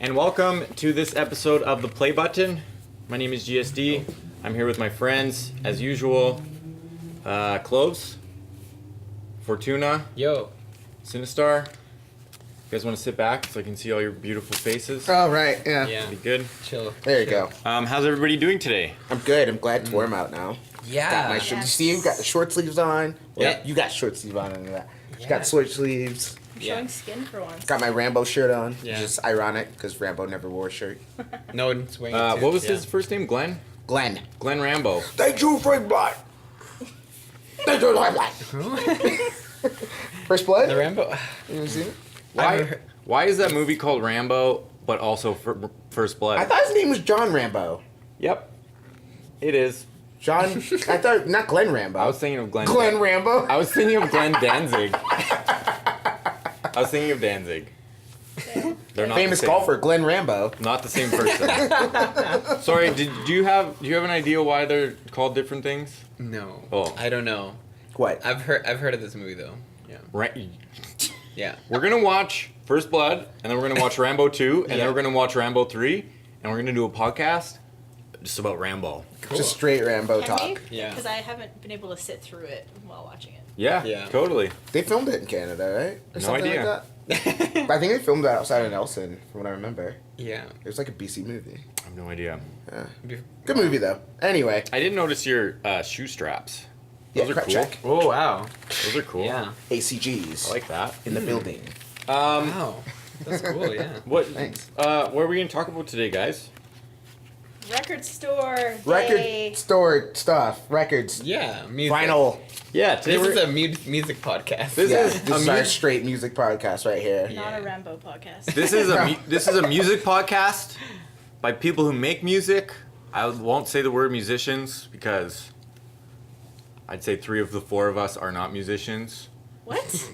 And welcome to this episode of The Play Button. My name is GSD. I'm here with my friends, as usual. Cloves, Fortuna, Yo. Sinistar. You guys want to sit back so I can see all your beautiful faces? Oh, right, yeah. Yeah. Be good. Chill. There you go. How's everybody doing today? I'm good. I'm glad it's warm out now. Yeah. Got my shirt. You see, you got the short sleeves on. Well, Yeah. You got short sleeves on under that. You Yeah. got short sleeves. I'm showing skin for once. Got my Rambo shirt on. Yeah. Which is ironic because Rambo never wore a shirt. No one's wearing it. What was his first name? Glenn? Glenn. Glenn Rambo. Thank you for blood. Thank you for blood. First Blood? The Rambo. You ever seen it? Why is that movie called Rambo, but also First Blood? I thought his name was John Rambo. Yep. It is. John. I thought not Glenn Rambo. I was thinking of Glenn. Glenn Rambo. I was thinking of Glenn Danzig. I was thinking of Danzig. They're not Famous the same. golfer Glenn Rambo. Not the same person. Sorry, do you have an idea why they're called different things? No. Oh. I don't know. What? I've heard of this movie though. Yeah. Right. Yeah. We're gonna watch First Blood, and then we're gonna watch Rambo 2, and then Yeah. we're gonna watch Rambo 3, and we're gonna do a podcast just about Rambo. Cool. Just straight Rambo Can talk. we? Yeah. Because I haven't been able to sit through it while watching it. Yeah. Yeah. Totally. They filmed it in Canada, right? Or No something idea. Like that. I think they filmed it outside of Nelson, from what I remember. Yeah. It was like a BC movie. I have no idea. Yeah. Good movie though. Anyway. I didn't notice your shoe straps. Yeah, Those are crap cool. check. Oh wow. Those are cool. Yeah. ACGs I like that. in the building. Wow. That's cool. Yeah. What? Thanks. What are we gonna talk about today, guys? Record store day. Record store stuff. Records. Yeah. Music. Vinyl. Yeah. Today This we're is a music podcast. This Yeah, is this a is our mu- straight music podcast right here. Yeah. Not a Rambo podcast. This is a music podcast by people who make music. I won't say the word musicians because I'd say 3 of the 4 of us are not musicians. What?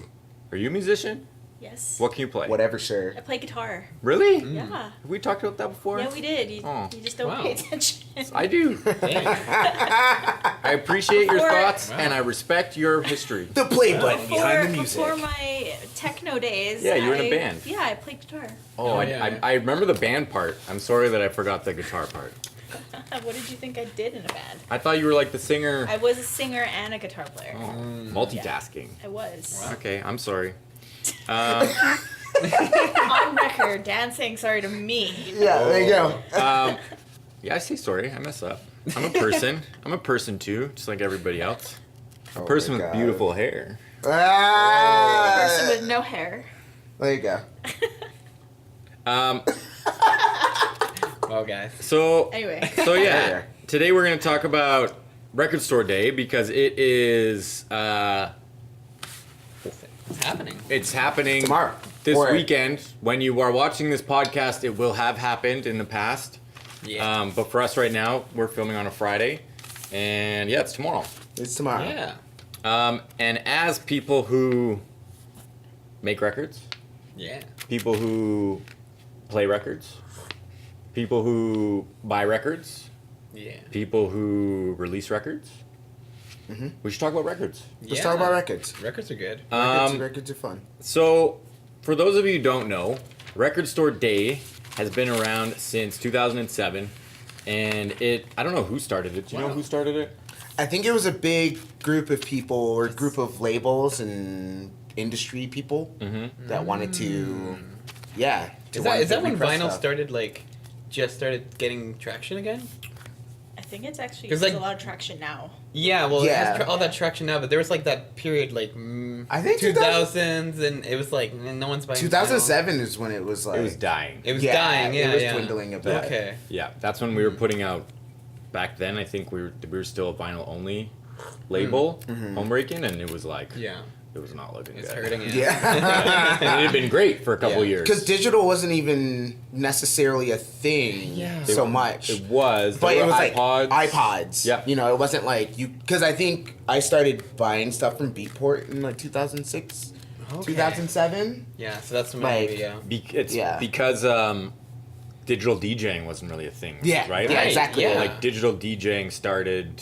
Are you a musician? Yes. What can you play? Whatever, sir. I play guitar. Really? Yeah. Have we talked about that before? Yeah, we did. You Oh. just don't Wow. pay attention. I do. Dang. I appreciate your Before- thoughts Wow. and I respect your history. The play button behind the music. Before my techno days. Yeah, you were in a band. Yeah, I played guitar. Oh, Oh, I, yeah. I remember the band part. I'm sorry that I forgot the guitar part. What did you think I did in a band? I thought you were like the singer. I was a singer and a guitar player. Oh, multitasking. I was. Okay, I'm sorry. On record, dancing, sorry to me. Yeah, there you go. Yeah, I say sorry. I mess up. I'm a person. I'm a person too, just like everybody else. A Oh person my with God. beautiful hair. Person Ah, with no hair. there you go. Well, guys. So Anyway. So yeah, There. today we're gonna talk about Record Store Day because it is It's happening. it's happening Tomorrow. this Or- weekend. When you are watching this podcast, it will have happened in the past. Yeah. But for us right now, we're filming on a Friday, and yeah, it's tomorrow. It's tomorrow. Yeah. And as people who make records, Yeah. people who play records, people who buy records, Yeah. people who release records, we should talk about records. Let's talk about records. Records are good. Records are fun. So, for those of you who don't know, Record Store Day has been around since 2007, and I don't know who started it. Do you know Wow. who started it? I think it was a big group of people or group of labels and industry people that wanted to, yeah. Is that when vinyl just started getting traction again? I think it's actually 'Cause, there's like- a lot of traction now. Yeah, well, it Yeah. has all that traction now, but there was like that period, like I think 2000s, and it was like no one's buying. 2007 is when it was like. It was dying. It was Yeah, dying. Yeah, it was yeah. dwindling a bit. Okay. Yeah, that's when we were putting out. Back then, I think we were still a vinyl only label, Homebreaking, and it was like Yeah. it was not looking It's good. hurting. Yeah. And it had been great for a couple Yeah. years. Because digital wasn't even necessarily a thing Yeah. so much. It was, But there it were was iPods. like iPods. Yeah. You know, it wasn't like you. Because I think I started buying stuff from Beatport in like 2006, Okay. 2007. Yeah, so that's when Like- maybe, yeah. It's Yeah. because digital DJing wasn't really a thing. Yeah, right. yeah, Like, exactly. Yeah. Like digital DJing started.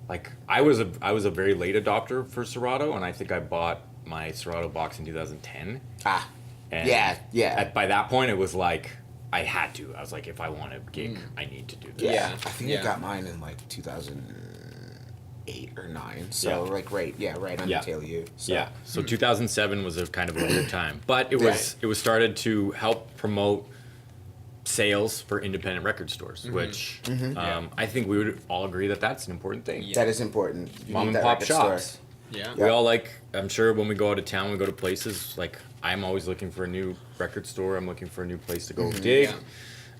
Like I was a very late adopter for Serato, and I think I bought my Serato box in 2010. Ah. And by that point, it was like I had to. I was like, if I want a gig, I need to do this. Yeah. I think I got mine in like 2008 or 9. So like right on the tail of you. So. Yeah. So 2007 was a kind of a weird time, but it was started to help promote sales for independent record stores, which I think we would all agree that that's an important thing. Yeah. That is important. You Mom need and that pop record shops. store. Yeah. We all like, I'm sure when we go out of town, we go to places, like I'm always looking for a new record store. I'm looking for a new place to go dig. Yeah.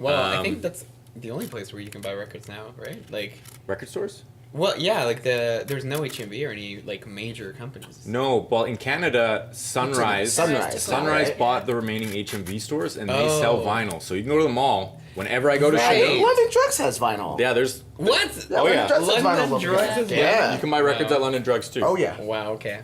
Well, I think that's the only place where you can buy records now, right? Like, Record stores? well, yeah, like there's no HMV or any like major companies. No, well in Canada, Sunrise Right? bought the remaining HMV stores and they sell vinyl. So you can go to the mall whenever I go to Right. Chinook. London Drugs has vinyl. Yeah, there's What? Oh, yeah. London Drugs has London vinyl. Drugs has Yeah. you can buy records at London Drugs too. Oh yeah. Wow. Okay.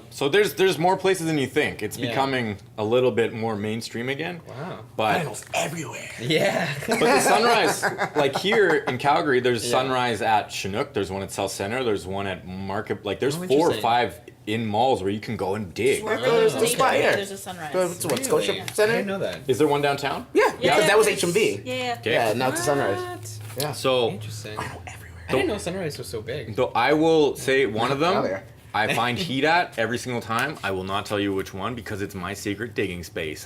So there's more places than you think. It's Yeah. becoming a little bit more mainstream again. Wow. But Vinyl's everywhere. Yeah. but the Sunrise, like here in Calgary, there's Yeah. Sunrise at Chinook. There's one at South Center. There's one at Market. Like there's Oh, 4 or interesting. 5 in malls where you can go and dig. Where Oh. goes There's a spot here. There's a Sunrise. What's what, Really? Scotia I Center? didn't know that. Is there one downtown? Yeah, because that was it's- HMV. Yeah. Okay. Yeah, now it's a Sunrise. What? Yeah. So Interesting. Everywhere. I didn't know Sunrise was so big. though I will say one of Oh, them yeah. I find heat at every single time. I will not tell you which one because it's my secret digging space.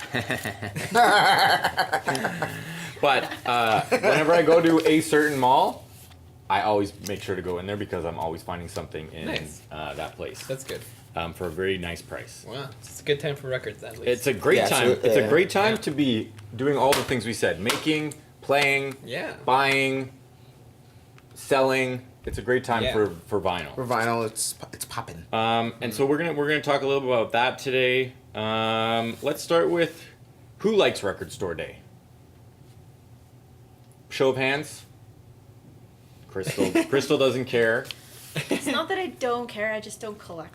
But whenever I go to a certain mall, I always make sure to go in there because I'm always finding something in Nice. that place That's good. for a very nice price. Wow. It's a good time for records at least. It's a great Yeah, time. so, It's a yeah. great time Yeah. to be doing all the things we said: making, playing, Yeah. buying, selling. It's a great time Yeah. for vinyl. For vinyl, it's popping. And so we're gonna talk a little bit about that today. Let's start with who likes Record Store Day. Show of hands. Crystal. Crystal doesn't care. It's not that I don't care. I just don't collect.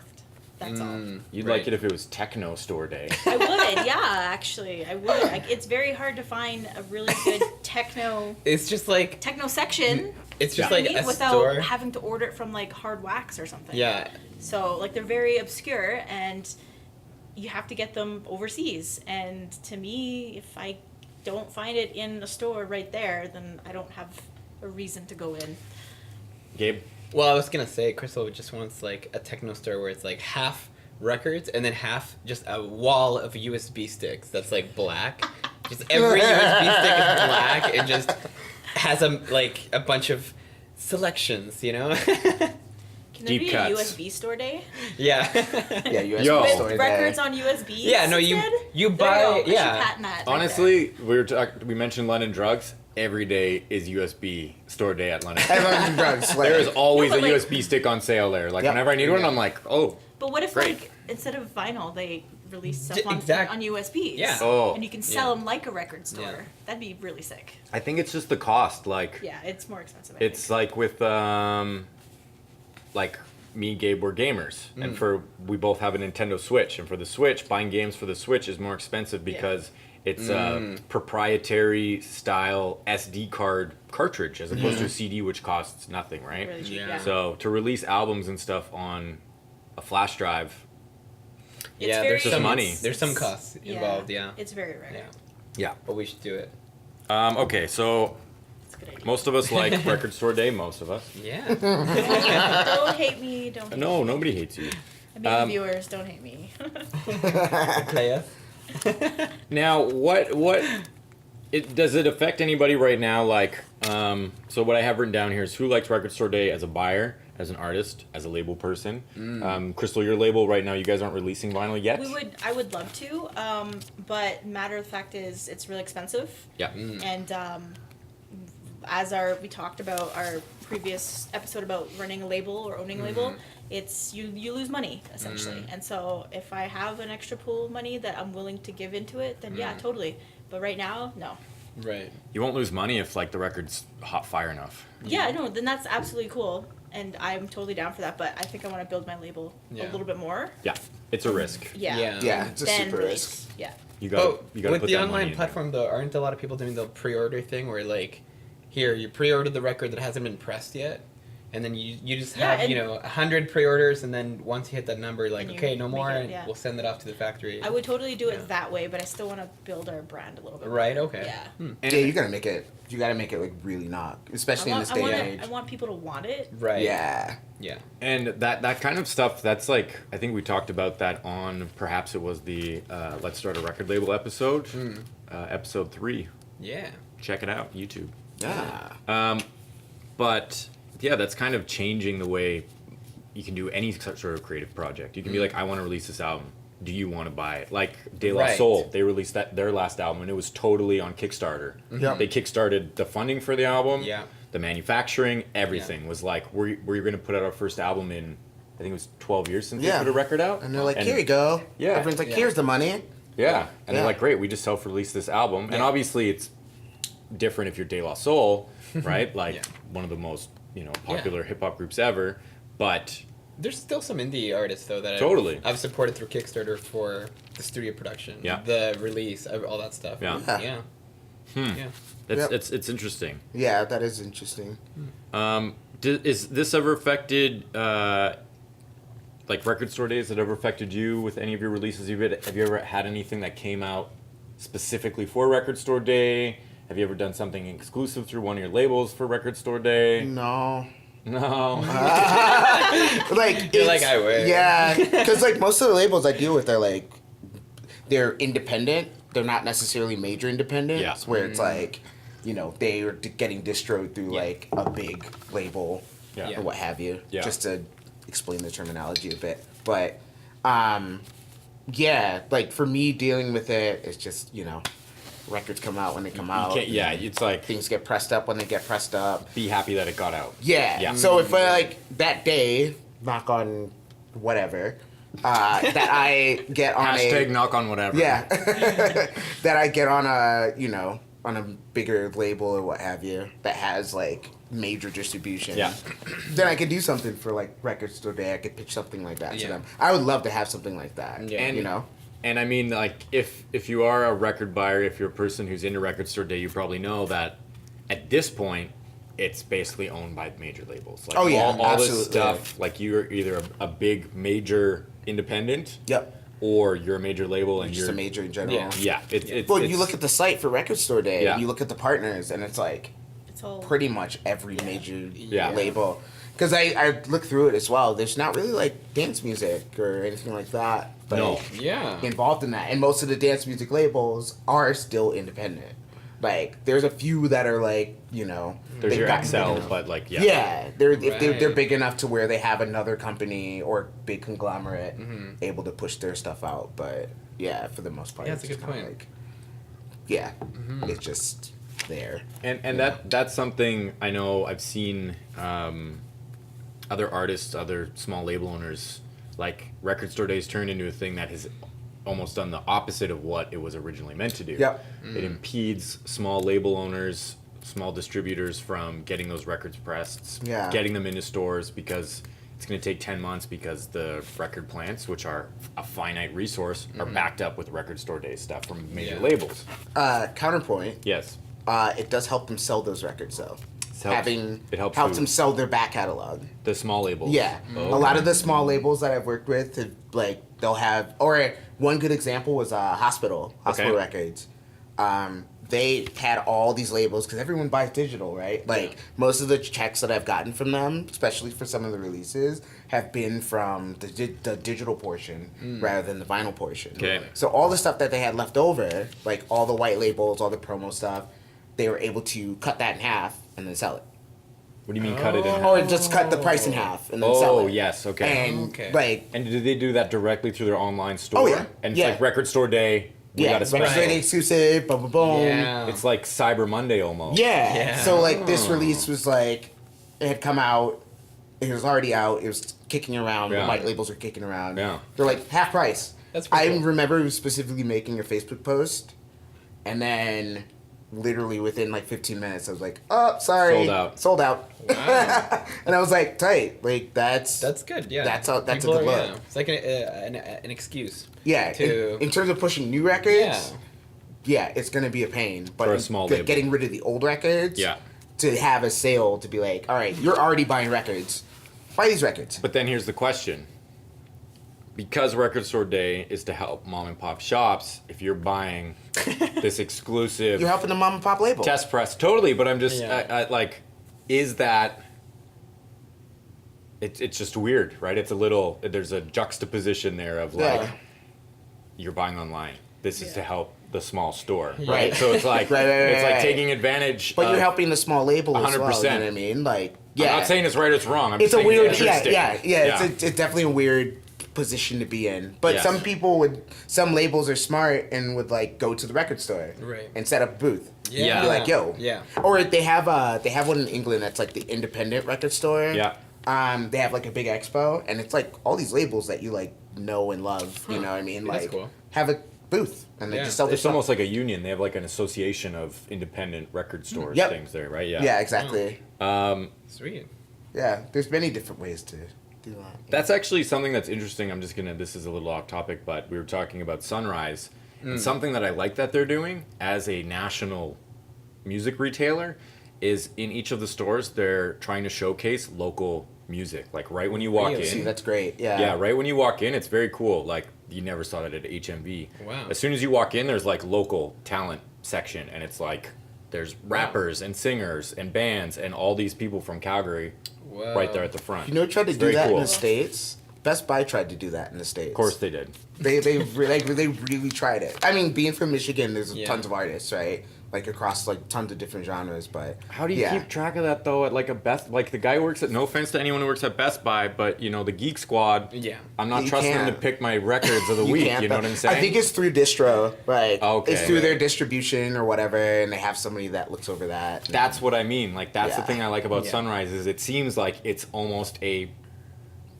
That's all. You'd Right. like it if it was Techno Store Day. I would, yeah, actually, I would. Like, it's very hard to find a really good techno It's just like section. it's just Yeah. like a without store. having to order it from like Hard Wax or something. Yeah. So like they're very obscure and you have to get them overseas. And to me, if I don't find it in a store right there, then I don't have a reason to go in. Gabe. Well, I was gonna say Crystal just wants like a techno store where it's like half records and then half just a wall of USB sticks that's like black. Just every USB stick is black and just has a bunch of selections, you know? Can there Deep be cuts. a USB store day? Yeah. Yeah, USB Yo. store With day. records on USB? Yeah, no, you instead? you There buy go. I should yeah. patent that right Honestly, we mentioned London Drugs. Every day is USB Store Day at London. London Drugs. There is always No, a but like- USB stick on sale there. Like Yep. whenever I need one, I'm like, oh, there. But what if, Great. like, instead of vinyl, they release stuff J- on, exact- on USBs? Yeah. Oh. And you can sell Yeah. them like a record store. Yeah. That'd be really sick. I think it's just the cost. Like Yeah, it's more expensive. I it's like with like me and Gabe were gamers, and we both have a Nintendo Switch, and for the Switch, buying games for the Switch is more expensive because it's a proprietary style SD card cartridge as opposed to a CD, which costs nothing, right? Really cheap, Yeah. yeah. So to release albums and stuff on a flash drive, It's Yeah, very- there's some money. There's some costs involved, yeah. It's very rare. Yeah. yeah. But we should do it. Okay, so It's a good idea. most of us like Record Store Day. Most of us. Yeah. Don't hate me. Don't hate No, me. nobody hates you. I mean, the viewers, don't hate me. Play us. Now, does it affect anybody right now? Like, so what I have written down here is who likes Record Store Day as a buyer, as an artist, as a label person. Crystal, your label right now, you guys aren't releasing vinyl yet. I would love to, but matter of fact is it's really expensive. Yeah. And as we talked about our previous episode about running a label or owning a label, it's you lose money essentially. And so if I have an extra pool of money that I'm willing to give into it, then yeah, totally. But right now, no. Right. You won't lose money if like the record's hot fire enough. Yeah, no, then that's absolutely cool. And I'm totally down for that, but I think I want to build my label Yeah. a little bit more. Yeah, it's a risk. Yeah. Yeah. Yeah, it's a Then super release. risk. Yeah. You got But you got to with put the that money online in platform, though, aren't a lot of people doing the pre-order thing where, like, here, you pre-ordered the record that hasn't been pressed yet, And then you just Yeah, have, and- 100 pre-orders, and then once you hit that number, like, And you okay, no make more, it, and yeah. we'll send it off to the factory. I would totally do Yeah. it that way, but I still want to build our brand a little bit. Right, more. okay. Yeah. And Yeah, you gotta make it. You gotta make it like really knock, especially in this day and age. I want people to want it. Right. Yeah. Yeah. And that kind of stuff, that's like, I think we talked about that on, perhaps it was the Let's Start a Record Label episode, episode 3. Yeah. Check it out, YouTube. Yeah. But yeah, that's kind of changing the way you can do any sort of creative project. You can be like, I want to release this album. Do you want to buy it? Like De La Right. Soul, they released their last album, and it was totally on Kickstarter. Yeah. They kickstarted the funding for the album, Yeah. the manufacturing, everything was like, we're going to put out our first album in, I think it was 12 years since Yeah. they put a record out. And they're like, here you go. Yeah. Everyone's like, Yeah. here's the money. Yeah, and Yeah. they're like, great, we just self-released this album. And Yeah. obviously it's different if you're De La Soul, right? Like Yeah. one of the most, popular hip-hop groups ever. But There's still some indie artists though that Totally. I've supported through Kickstarter for the studio production, Yeah. the release, all that stuff. Yeah. Yeah. Yeah. it's interesting. Yeah, that is interesting. Is this ever affected, like record store days, that ever affected you with any of your releases? Have you ever had anything that came out specifically for Record Store Day? Have you ever done something exclusive through one of your labels for Record Store Day? No. No. Like You're it's- like, I wish. Yeah, because like most of the labels I deal with are like they're independent. They're not necessarily major independents. Yeah. Where it's like, they are getting distroed through Yeah. like a big label Yeah. or what have you. Yeah. Just to explain the terminology a bit, but yeah, like for me dealing with it, it's just records come out when they come out. It's like, Things get pressed up when they get pressed up. be happy that it got out. Yeah. Yeah. So if I like that day, knock on whatever, that I get on Hashtag knock on whatever. yeah, that I get on on a bigger label or what have you that has like major distribution. Yeah. Then I could do something for like Record Store Day. I could pitch something like that to Yeah. them. I would love to have something like that. Yeah. And- And I mean, like, if you are a record buyer, if you're a person who's into Record Store Day, you probably know that at this point, it's basically owned by major labels. Like, Oh, yeah, all this absolutely. stuff, like, you're either a big major independent, Yep. or you're a major label and Just you're a major in general. Yeah. Yeah, it's Well, you look at the site for Record Store Day, Yeah. and you look at the partners, and it's like It's all pretty much every major Yeah. label. Because I look through it as well. There's not really like dance music or anything like that. Like, No. Yeah. involved in that. And most of the dance music labels are still independent. Like there's a few that are like, there's they've your gotten big Excel, enough. but like Yeah, they're if they're Right. big enough to where they have another company or big conglomerate able to push their stuff out. But yeah, for the most part, Yeah, that's a just good kinda point. Like, yeah, it's just there. And that's something I know I've seen other artists, other small label owners, like Record Store Days turned into a thing that has almost done the opposite of what it was originally meant to do. Yep. It impedes small label owners, small distributors from getting those records pressed, Yeah. getting them into stores, because it's going to take 10 months because the record plants, which are a finite resource, are backed up with Record Store Day stuff from major Yeah. labels. Counterpoint. Yes. It does help them sell those records though. It helps helps who? them sell their back catalog. The small labels. Yeah, Oh, a lot okay. of the small labels that I've worked with, they'll have. Or one good example was Hospital Okay. Records. They had all these labels because everyone buys digital, right? Like most of the checks that I've gotten from them, especially for some of the releases, have been from the digital portion rather than the vinyl portion. Okay. So all the stuff that they had left over, like all the white labels, all the promo stuff, they were able to cut that in half and then sell it. What do you mean cut it in half? Or just cut the price in half and then sell Oh, it. yes, okay. And Okay. like, And do they do that directly through their online store? Oh, yeah. And it's Yeah. like Record Store Day. We yeah, got a special. Record Day exclusive, boom, boom, boom. Yeah. It's like Cyber Monday almost. Yeah. Yeah. So like this Oh. release was like, it had come out, it was already out, it was kicking around, Yeah. the white labels were kicking around. Yeah. They're like half price. That's pretty I cool. remember specifically making a Facebook post, and then literally within like 15 minutes, I was like, oh, sorry. Sold out. Sold out. Wow. And I was like, tight. Like that's good. Yeah. That's a good People are- look. yeah. It's like an excuse. yeah. to- In terms of pushing new records. Yeah. Yeah, it's gonna be a pain. But For a small get- label. getting rid of the old records, Yeah. to have a sale to be like, all right, you're already buying records. Buy these records. But then here's the question. Because Record Store Day is to help mom and pop shops, if you're buying this exclusive You're helping the mom and pop label. test press, totally, but I'm just, Yeah. I like, is that, it's just weird, right? It's a little, there's a juxtaposition there of like, Yeah. you're buying online. This is Yeah. to help the small store, Yeah. right? So it's like, Right. it's like taking advantage But of, you're helping the small label as well. You know 100%. what I mean? Like, I'm yeah. not saying it's right or it's wrong. I'm It's just a saying weird, it's yeah, interesting. yeah. It's definitely a weird position to be in. But Yes. some labels are smart and would like go to the record store Right. and set up a booth. Yeah. Be like, yo. Yeah. Or they have one in England that's like the independent record store. Yeah. They have like a big expo, and it's like all these labels that you like know and love. You know what I mean? That's Like, cool. have a booth and they Yeah. just sell their It's stuff. almost like a union. They have like an association of independent record stores, Yep. things there, right? Yeah. Yeah, exactly. Sweet. Yeah, there's many different ways to do that. That's actually something that's interesting. This is a little off topic, but we were talking about Sunrise. And something that I like that they're doing as a national music retailer is in each of the stores, they're trying to showcase local music. Like right when you walk Really? See, in. that's great. Yeah. Yeah, right when you walk in, it's very cool. Like you never saw that at HMV. Wow. As soon as you walk in, there's like local talent section, and it's like there's rappers and singers and bands and all these people from Calgary Whoa. right there at the front. You know, who tried to It's do very that cool. in the States. Best Buy tried to do that in the States. Of course they did. They really tried it. I mean, being from Michigan, there's Yeah. tons of artists, right? Like across like tons of different genres, but How do you yeah. keep track of that though? At like the guy who works at. No offense to anyone who works at Best Buy, but you know the Geek Squad. Yeah. I'm not You trusting them to can't. pick my records of the week. can't, You know but what I'm saying? I think it's through distro, like Okay. it's through their distribution or whatever, and they have somebody that looks over that. That's what I mean. Like that's the Yeah. thing I like about Yeah. Sunrise is it seems like it's almost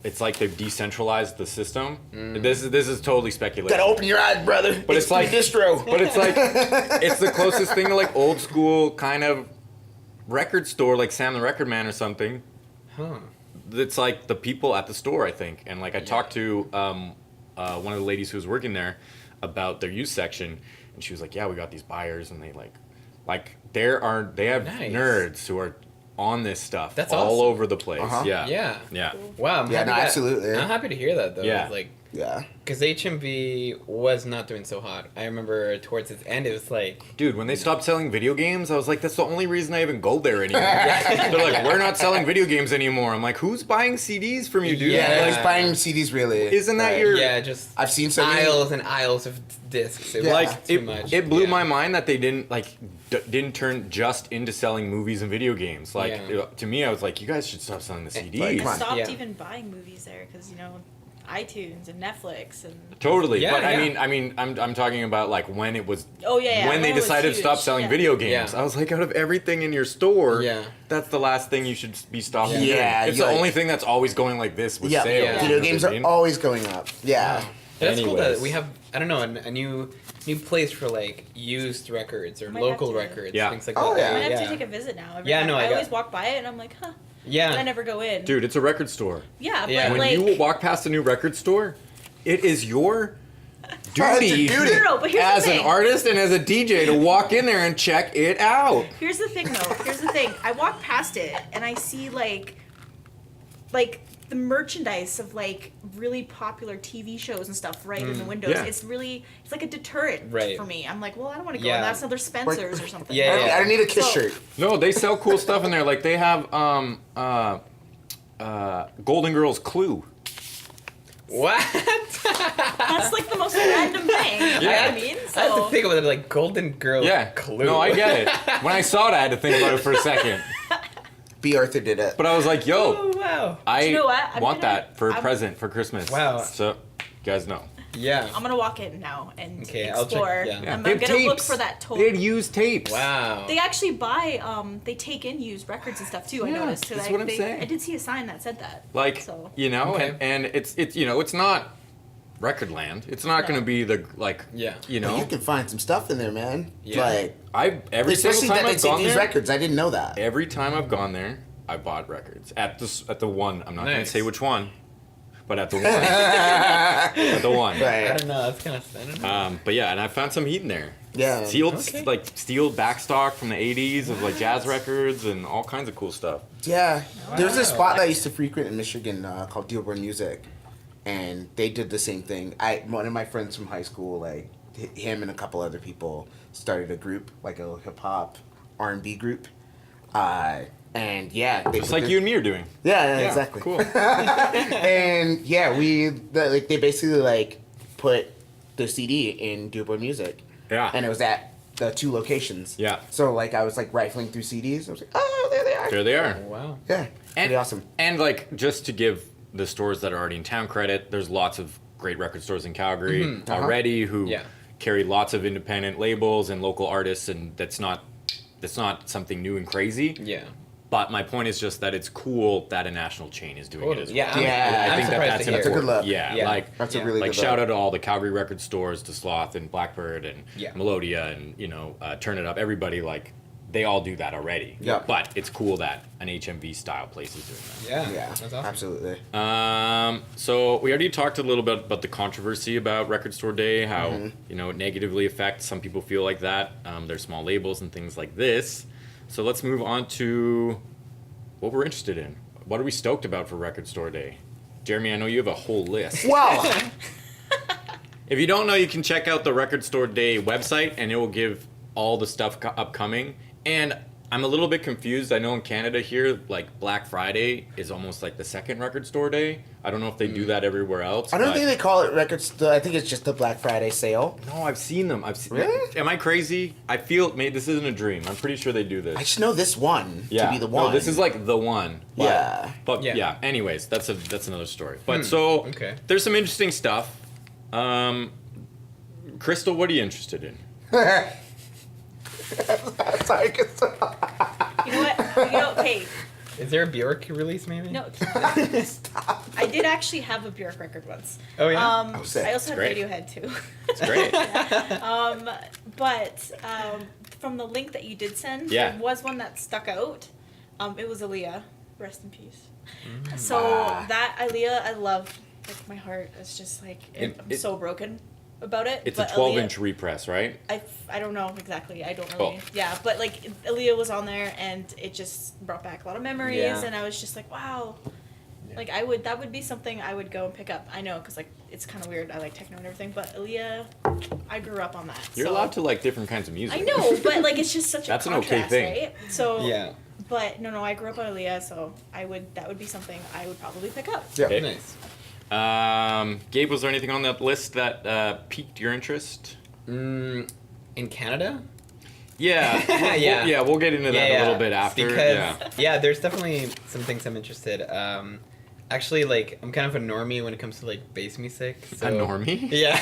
it's like they've decentralized the system. This is totally speculative. Gotta open your eyes, brother. But it's like through distro. But it's like it's the closest thing to like old school kind of record store, like Sam the Record Man or something. Huh. It's like the people at the store, I think. And like I talked to one of the ladies who was working there about their used section, and she was like, "Yeah, we got these buyers, and they like they have Nice. nerds who are on this stuff That's all awesome. over the place." Uh-huh. Yeah, Yeah. yeah. Wow. I'm Yeah, happy no, that- absolutely. I'm happy to hear that though. Yeah. Like, Yeah. because HMV was not doing so hot. I remember towards its end, it was like, Dude, when they stopped selling video games, I was like, that's the only reason I even go there anymore. They're like, we're not selling video games anymore. I'm like, who's buying CDs from you, dude? Yeah. Yeah, Like, like buying CDs really. Isn't that Right. your- yeah, just I've seen so many. aisles and aisles of discs. It Yeah. was like too it, much. it blew Yeah. my mind that they didn't turn just into selling movies and video games. Like Yeah. to me, I was like, you guys should stop selling the CDs. Like, I come on. stopped Yeah. even buying movies there because iTunes and Netflix and Totally, Yeah, but yeah. I mean, I'm talking about like when it was yeah, when they it was decided to huge, stop selling yeah. video games. Yeah. I was like, out of everything in your store, Yeah. that's the last thing you should be stopping. Yeah. doing. Yeah, it's you the like- only thing that's always going like this with Yeah, sales. Yeah. you video know games what I are mean? always going up. Yeah. That's cool Anyways. that we have, I don't know, a new place for like used records or Might have local to- records, Yeah. things like Oh, that. yeah. I might have yeah. to take a visit now. Every Yeah, time. no, I I got- always walk by it and I'm like, huh. Yeah. But I never go in. Dude, it's a record store. Yeah, Yeah. but When like. you walk past a new record store, it is your It's your duty duty. No, but here's as the an thing. artist and as a DJ to walk in there and check it out. Here's the thing, though. Here's the thing. I walk past it and I see like the merchandise of like really popular TV shows and stuff right in the windows. yeah. It's like a deterrent Right. for me. I'm like, well, I don't want to go. Yeah. And that's another Spencer's or something. Yeah, yeah. I don't need a Kiss So- shirt. No, they sell cool stuff in there. Like they have Golden Girls Clue. What? That's like the most random thing. You know what I mean? I had to So think about it like Golden Girl Yeah. Clue. No, I get it. When I saw it, I had to think about it for a second. B. Arthur did it. But I was like, yo, Oh, wow. I you know what? I'm want gonna- that for a I'm- present for Christmas. Wow. So, you guys know. Yeah. I'm gonna walk in now and Okay, I'll check- explore. yeah. Yeah. I'm, They I'm have gonna look tapes. for that They had total. used tapes. Wow. They actually buy, they take in used records and stuff too. I Yeah, noticed. So that's like, what I'm saying. I did see a sign that said that. Like, So. you know, Okay. and it's it's not record land. It's not No. going to be the like Yeah. you But know. you can find some stuff in there, man. Yeah. Like, Every single especially time that they I've take gone these there, records. I didn't know that. every time I've gone there, I bought records at the one. I'm not going to Nice. say which one, but at the one. The one. I Right. don't know. That's kind of. I don't know. But yeah, and I found some heat in there. Yeah. Sealed, Okay. like steel backstock from the 80s of like jazz records and all kinds of cool stuff. Yeah. There was a Wow. spot that I used to frequent in Michigan called Dearborn Music, and they did the same thing. One of my friends from high school, like him and a couple other people, started a group, like a hip hop R&B group. And yeah, they Just put like their- you and me are doing. Yeah, Yeah, exactly. cool. And yeah, they basically like put the CD in Dearborn Music, Yeah. and it was at the 2 locations. Yeah. So like I was like rifling through CDs. I was like, oh, there they are. There they are. Oh, wow. Yeah, pretty awesome. And like just to give the stores that are already in town credit, there's lots of great record stores in Calgary Uh-huh. already who Yeah. carry lots of independent labels and local artists, and that's not something new and crazy. Yeah. But my point is just that it's cool that a national chain is doing it as well. Yeah. Yeah, I'm I think surprised that's to hear. That's a good look. Yeah, Yeah. like That's a Yeah. really like good shout look. out to all the Calgary record stores, to Sloth and Blackbird and Yeah. Melodia and Turn It Up. Everybody, like, they all do that already. Yeah. But it's cool that an HMV style place is doing Yeah. Yeah, That's awesome. absolutely. that. So we already talked a little bit about the controversy about Record Store Day, how it negatively affects some people feel like that. There's small labels and things like this. So let's move on to what we're interested in. What are we stoked about for Record Store Day? Jeremy, I know you have a whole list. Well, If you don't know, you can check out the Record Store Day website, and it will give all the stuff upcoming. And I'm a little bit confused. I know in Canada here, like Black Friday is almost like the second Record Store Day. I don't know if they do that everywhere else. I don't but- think they call it records. I think it's just the Black Friday sale. No, I've seen them. Really? Am I crazy? I feel maybe this isn't a dream. I'm pretty sure they do this. I just know this one Yeah. to be the one. No, this is like the one. But, Yeah. But yeah. Yeah. Anyways, that's another story. But so okay. there's some interesting stuff. Crystal, what are you interested in? Sorry, You know what? Hey, Is there a Bjork release maybe? no. stop. I did actually have a Bjork record once. Oh yeah. Oh, sick. I also had Great. Radiohead too. It's great. But from the link that you did send, Yeah. there was one that stuck out. It was Aaliyah. Rest in peace. So Ah. that Aaliyah, I love. Like my heart is just like I'm It- so broken about it. It's but a 12-inch repress, right? I don't know exactly. I don't really. Oh. Yeah, but like Aaliyah was on there, and it just brought back a lot of memories, Yeah. and I was just like, wow. Yeah. Like that would be something I would go and pick up. I know, cause like it's kind of weird. I like techno and everything, but Aaliyah, I grew up on that. You're so. allowed to like different kinds of music. I know, but like it's just such a That's an okay contrast, thing. right? So Yeah. But no, I grew up on Aaliyah, so that would be something I would probably pick up. Yeah. Okay. Nice. Gabe, was there anything on that list that piqued your interest? In Canada? Yeah. Yeah. We'll get into that a little bit after. Because yeah. there's definitely some things I'm interested. Actually, like I'm kind of a normie when it comes to like bass music. So, A normie? Yeah.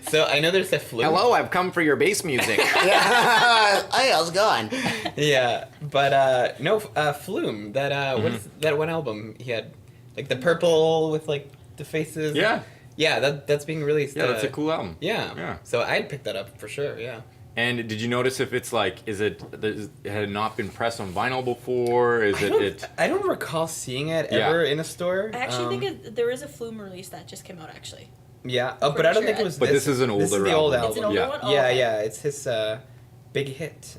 So I know there's a flume. Hello, I've come for your bass music. Yeah. Hey, how's it going? Yeah, but no, Flume. That what is that one album he had? Like the purple with like the faces. Yeah. Yeah, that's being released. Yeah, that's a cool album. Yeah. Yeah. So I'd pick that up for sure. Yeah. And did you notice if it's like, had it not been pressed on vinyl before? I don't recall seeing it Yeah. ever in a store. I actually think there is a Flume release that just came out actually. Yeah. I'm Oh, but I don't pretty think sure it was. But this is an This is older the old album. It's an album. older Yeah. one. Oh, Yeah, okay. yeah. It's his big hit.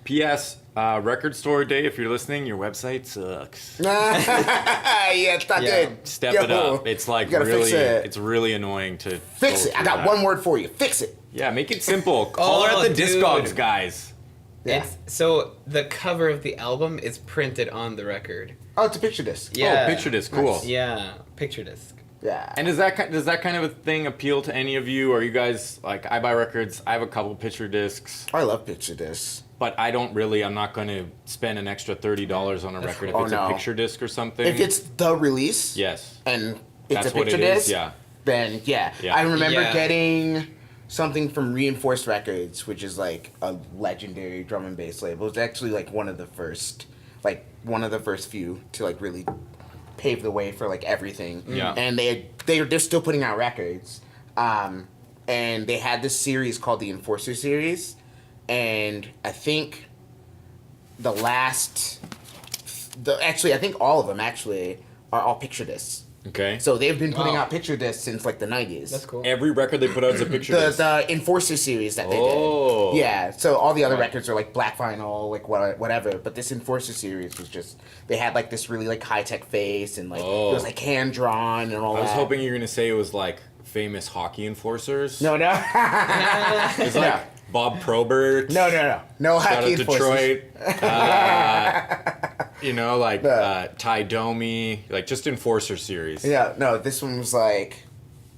P.S. Record Store Day, if you're listening, your website sucks. Yeah, it's not Yeah. good. Step Yo, it up. It's like you gotta really, fix it. it's really annoying to Fix go it. I through got that. one word for you. Fix it. Yeah, make it simple. Call Oh, out the dude. Discogs guys. Yeah. It's so the cover of the album is printed on the record. Oh, it's a picture disc. Yeah. Oh, picture disc, cool. Nice. Yeah, picture disc. Yeah. And does that kind of a thing appeal to any of you? Are you guys like, I buy records, I have a couple picture discs, I love picture discs. but I'm not going to spend an extra $30 on a record if Oh, it's no. a picture disc or something. If it's the release yes, and it's that's a what picture it is. disc, Yeah. then yeah. Yeah. I remember Yeah. getting something from Reinforced Records, which is like a legendary drum and bass label. It's actually like one of the first few to like really pave the way for like everything. Yeah. And they're still putting out records. And they had this series called the Enforcer series, and I think I think all of them actually are all picture discs. Okay. So they've been putting Wow. out picture discs since like the 90s. That's cool. Every record they put out is a picture disc. The Enforcer series that they Oh. did. Yeah, so all the other Wow. records are like black vinyl, like whatever. But this Enforcer series was just, they had like this really like high tech face and like Oh. it was like hand drawn and all I that. was hoping you were gonna say it was like famous hockey enforcers. No, no. It's like Bob Probert. No Shout hockey out Enforcers. Detroit. You know, like Ty Domi, like just enforcer series. Yeah, no, this one was like,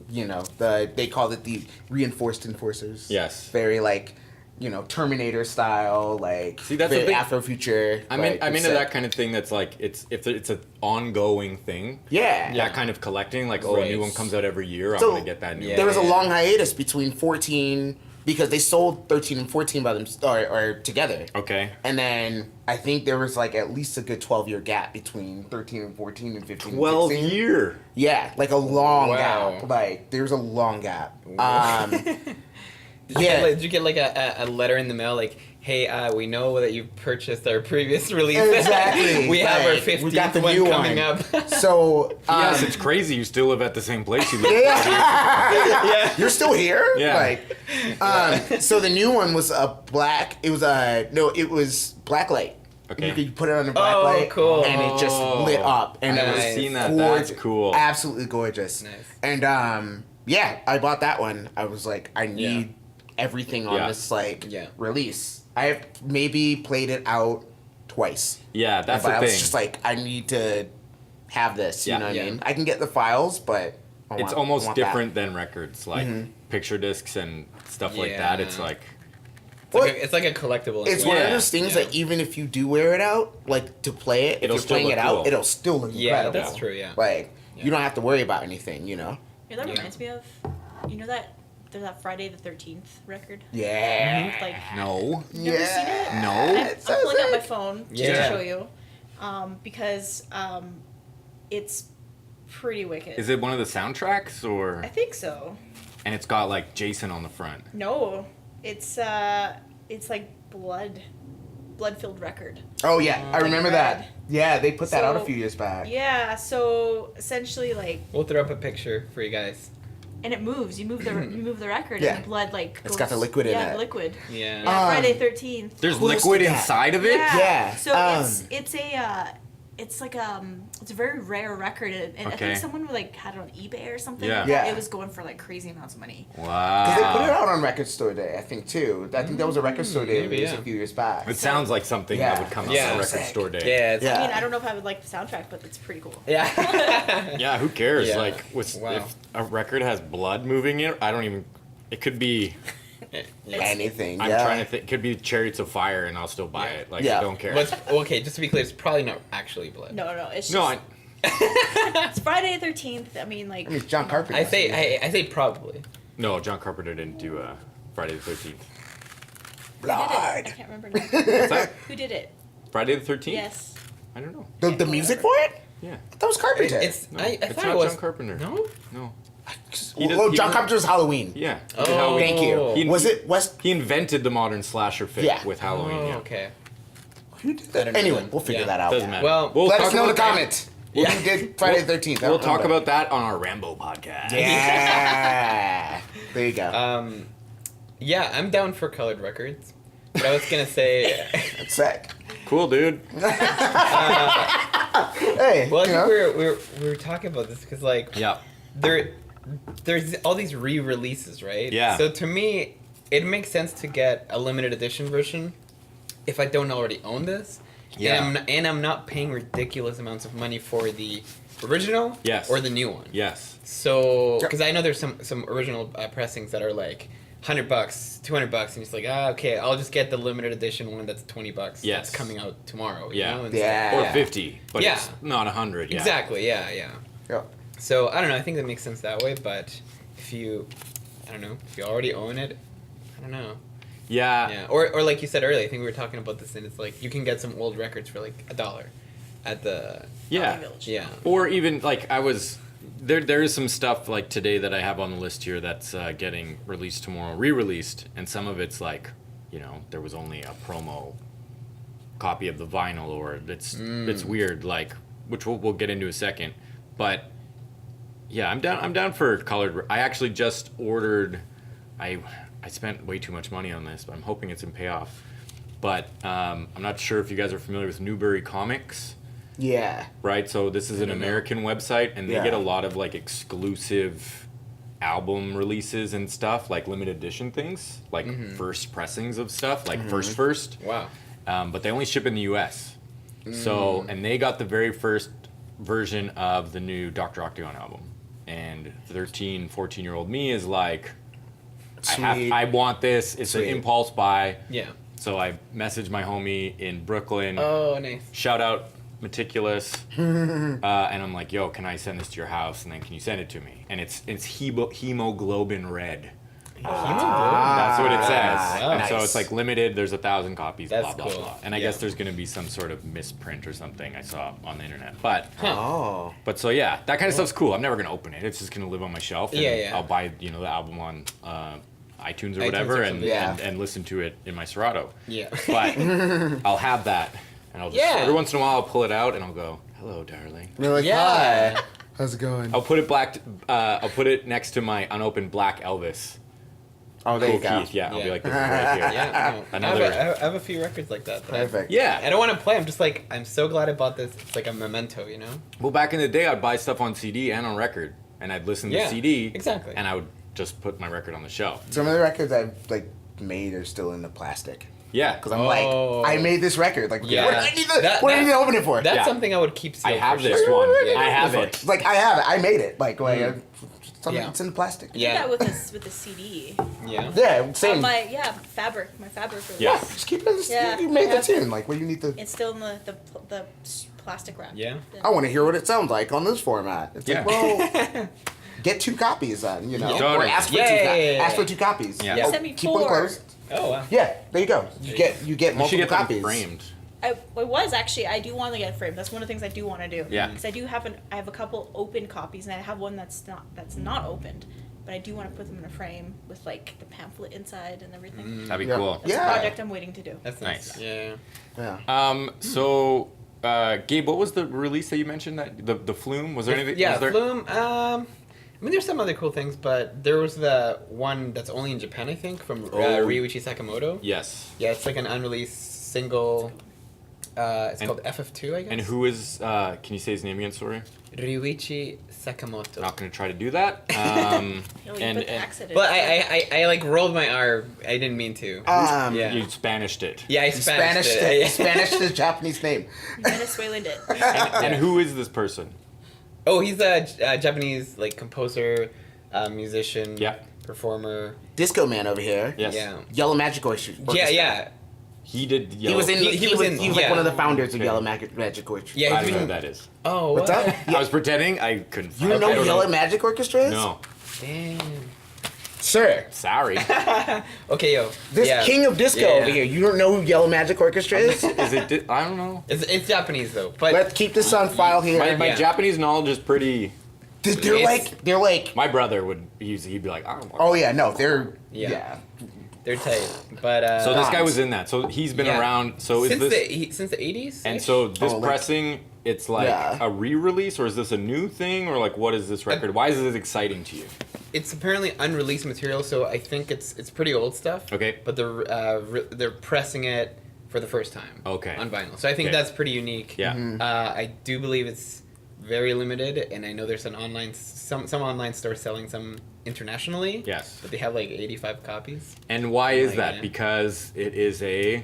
you know, they called it the reinforced enforcers. Yes. Very like, you know, Terminator style, like See, that's the very thing. Afrofuture. I'm in, like, I'm into set. that kind of thing. That's like it's an ongoing thing. Yeah. That kind of collecting, like a Right. new one comes out every year. I'm So, gonna get that new. Yeah. There was a Yeah. long hiatus between 14 because they sold 13 and 14 by them or together. Okay. And then I think there was like at least a good 12-year gap between 13 and 14 and 15 12 and 16. year. Yeah, like a long Wow. gap. Like there's a long gap. Did Yeah. you get like a letter in the mail like, hey, we know that you purchased our previous release. Exactly. We have our Like, 15th we got the one new coming one. up. So Yes, it's crazy. You still live at the same place you live. yeah. You're still here? Yeah. Like, so the new one was a black. It was it was blacklight. Okay. You could put it on a black Oh, light, cool. and it just lit up, and it Nice. was I've seen that. gorgeous. That's cool. Absolutely gorgeous. Nice. And yeah, I bought that one. I was like, I need everything on Yeah. this like Yeah. release. I have maybe played it out twice. Yeah, that's but the I thing. was just like, I need to have this. You Yeah. know what Yeah. I mean? I can get the files, but It's almost different than records, like picture discs and stuff like that. It's Yeah. like, It's like a collectible. It's in one a of way. those things Yeah. that even if you do wear it out, like to play it, if It'll you're still playing look it out, cool. it'll still look Yeah, incredible. that's true. Yeah. Like Yeah. you don't have to worry about anything, you know? You know, that Yeah. reminds me of, you know that there's that Friday the 13th record. Yeah. Like, no. you never seen it? No. I'm pulling up my phone just Yeah. to show you, because it's pretty wicked. Is it one of the soundtracks or? I think so. And it's got like Jason on the front. No, it's like blood-filled record. Oh yeah, I remember that. Red. Yeah, they put that out a So- few years back. Yeah, so essentially like, We'll throw up a picture for you guys. and it moves. You move the record, Yeah. and the blood like It's got the liquid in yeah, it. the liquid. Yeah. Yeah, Um, Friday 13th. There's Close to liquid that. inside of it. Yeah. So it's like it's a very rare record, and I Okay. think someone like had it on eBay or something. Yeah. Yeah. It was going for like crazy amounts of money. Because they put it Wow. out on Record Store Day, I think too. I think that was a Record Store Day maybe, release yeah. a few years back. It sounds like something Yeah. that would come out Yeah. on Record Sick. Store Day. Yeah. It's, Yeah. I mean, I don't know if I would like the soundtrack, but it's pretty cool. Yeah. Yeah, who cares? Yeah. Like, Wow. if a record has blood moving in it, I don't even. It could be. Anything. I'm yeah. trying to think. It could be Chariots of Fire, and I'll still buy it. Like, Yeah. I don't care. What's, okay, just to be clear, it's probably not actually blood. No, it's just No, it's Friday the 13th. I mean, like I mean, it's John Carpenter. I say probably. no. John Carpenter didn't do Friday the 13th. who did it? I Blood. can't remember now. What's that? Who did it? Friday the 13th? Yes. I don't know. The music for it? Yeah. That was Carpenter. It's No, I it's thought not it was John Carpenter. No. No. Well, he John did- Carpenter's Halloween. Yeah. Oh. Did Halloween. Thank you. He- Was it West? He invented the modern slasher fit Yeah. with Halloween. Oh, yeah. okay. Who did I that? don't know Anyway, then. we'll figure Yeah. that out. Doesn't matter. Well, We'll Let talk us know in the about that. comment. What you did Friday the 13th. We'll talk about that on our Rambo podcast. Yeah. There you go. Yeah, I'm down for colored records. But I was gonna say, That's sick. Cool, dude. Hey. well, I you know? think we were talking about this because like Yeah. there's all these re-releases, right? Yeah. So to me, it makes sense to get a limited edition version if I don't already own this. Yeah. And I'm not paying ridiculous amounts of money for the original. Yes. Or the new one. Yes. So, Yep. because I know there's some original pressings that are like $100, $200, and it's like, okay, I'll just get the limited edition one that's $20. Yes. That's coming out tomorrow. Yeah. You know, Yeah. Or 50, but Yeah. it's not 100. Yeah. Exactly. Yeah. Yeah. So I don't know. I think that makes sense that way. But if you, I don't know, if you already own it, I don't know. Yeah. Yeah. Or like you said earlier, I think we were talking about this, and it's like you can get some old records for like $1 at the. Yeah. Village. Yeah. Or even like I was there is some stuff like today that I have on the list here that's getting released tomorrow, re-released, and some of it's like, you know, there was only a promo copy of the vinyl, or it's weird, like, which we'll get into a second, but Yeah, I'm down for colored. I actually just ordered. I spent way too much money on this, but I'm hoping it's in payoff. But I'm not sure if you guys are familiar with Newbury Comics. Yeah. Right, so this is an American website, and they get a lot of like exclusive album releases and stuff, like limited edition things, like first pressings of stuff, like first. Wow. But they only ship in the U.S. So, and they got the very first version of the new Dr. Octagon album, and 13, 14-year-old me is like, Sweet. I want this. It's Sweet. an impulse buy. Yeah. So I messaged my homie in Brooklyn. Oh, nice. Shout out Meticulous. And I'm like, yo, can I send this to your house? And then can you send it to me? And it's hemoglobin red. That's what it says. Wow. And so Nice. it's like limited. There's 1,000 copies. That's blah blah cool. blah. And I guess there's gonna be some sort of misprint or something I saw on the internet. But Oh. so yeah, that kind of stuff's cool. I'm never gonna open it. It's just gonna live on my shelf. And Yeah. I'll buy the album on iTunes or iTunes whatever, or and, something. Yeah. and listen to it in my Serato. Yeah. But I'll have that, and I'll just every once in a while I'll pull it out and I'll go, "Hello, darling." You're like, Yeah. hi. How's it going? I'll put it I'll put it next to my unopened Black Elvis. Oh, there you go. Keith. Yeah, I'll be like, "This is right here." Yeah. No. Another- I have a few records like that. Perfect. Yeah. I don't want to play. I'm just like, I'm so glad I bought this. It's like a memento, you know? Well, back in the day, I'd buy stuff on CD and on record, and I'd listen to Yeah, CD. exactly. And I would just put my record on the shelf. Some of the records I've like made are still in the plastic. Yeah. Because I'm Oh. like, I made this record. Like, Yeah. what do I need to open it for? That's Yeah. something I would keep I sealed have for this sure. one. Yeah. I have it. Like, I have it. I made it. Like, something Yeah. it's in plastic. I did Yeah. that with the CD. Yeah. Yeah, same. My fabric release. Yeah. Just keep it. Yeah, You made I the have- tune. Like, what do you need to? It's still in the plastic wrap. Yeah. I want to hear what it sounds like on this format. It's Yeah. like, well, get 2 copies then, you know, Yeah. or ask for Yeah. ask for 2 copies. Yeah. Yeah. Oh, Send me keep 4. them close. Oh, wow. Yeah, there you go. You get You multiple should get them copies. framed. I was actually. I do want to get framed. That's one of the things I do want to do. Yeah. Because I do have I have a couple open copies, and I have one that's not opened. But I do want to put them in a frame with like the pamphlet inside and everything. That'd be Yeah. cool. That's Yeah. a project I'm waiting to do. That's Nice. nice. Yeah. Yeah. So, Gabe, what was the release that you mentioned? That the Flume? Was there anything? Yeah, was there? Flume. I mean, there's some other cool things, but there was the one that's only in Japan, I think, from Ryuichi Sakamoto. Yes. Yeah, it's like an unreleased single. It's called FF2, I guess. And who is? Can you say his name again? Sorry. Ryuichi Sakamoto. Not gonna try to do that. You put the accent in. But I like rolled my R. I didn't mean to. Yeah. You Spanished it. Yeah, I Spanish Spanished it. Spanish the Japanese name. Venezuelan it. And who is this person? Oh, he's a Japanese like composer, musician, Yeah. performer. Disco Man over here. Yes. Yeah. Yellow Magic Orchestra. Yeah. He did. He was in. He He was was in- like yeah. one of the founders of Okay. Yellow Magic Orchestra. Yeah, I he's don't know been- who that is. Oh, What's what? up? I was pretending. I couldn't. You don't know I don't Yellow Magic Orchestra is? No. Damn. Sir. Sorry. Okay, yo. This yeah. king of disco Yeah. over here. You don't know who Yellow Magic Orchestra is? Is it? I don't know. It's Japanese though, but Let's keep this on file here. My Yeah. Japanese knowledge is pretty. They're like. My brother would. He'd be like, I don't know. Oh yeah, no, they're Yeah. they're tight. But So this guy was in that. So he's been Yeah. around. So is since this? since the 80s. And so this like- pressing, it's like Yeah. a re-release, or is this a new thing, or like what is this record? Why is this exciting to you? it's apparently unreleased material, so I think it's pretty old stuff. Okay. But they're pressing it for the first time. Okay. On vinyl, so I think Okay. that's pretty unique. Yeah. I do believe it's very limited, and I know there's some online stores selling some internationally. Yes. But they have like 85 copies. And why is Like, that? yeah. Because it is a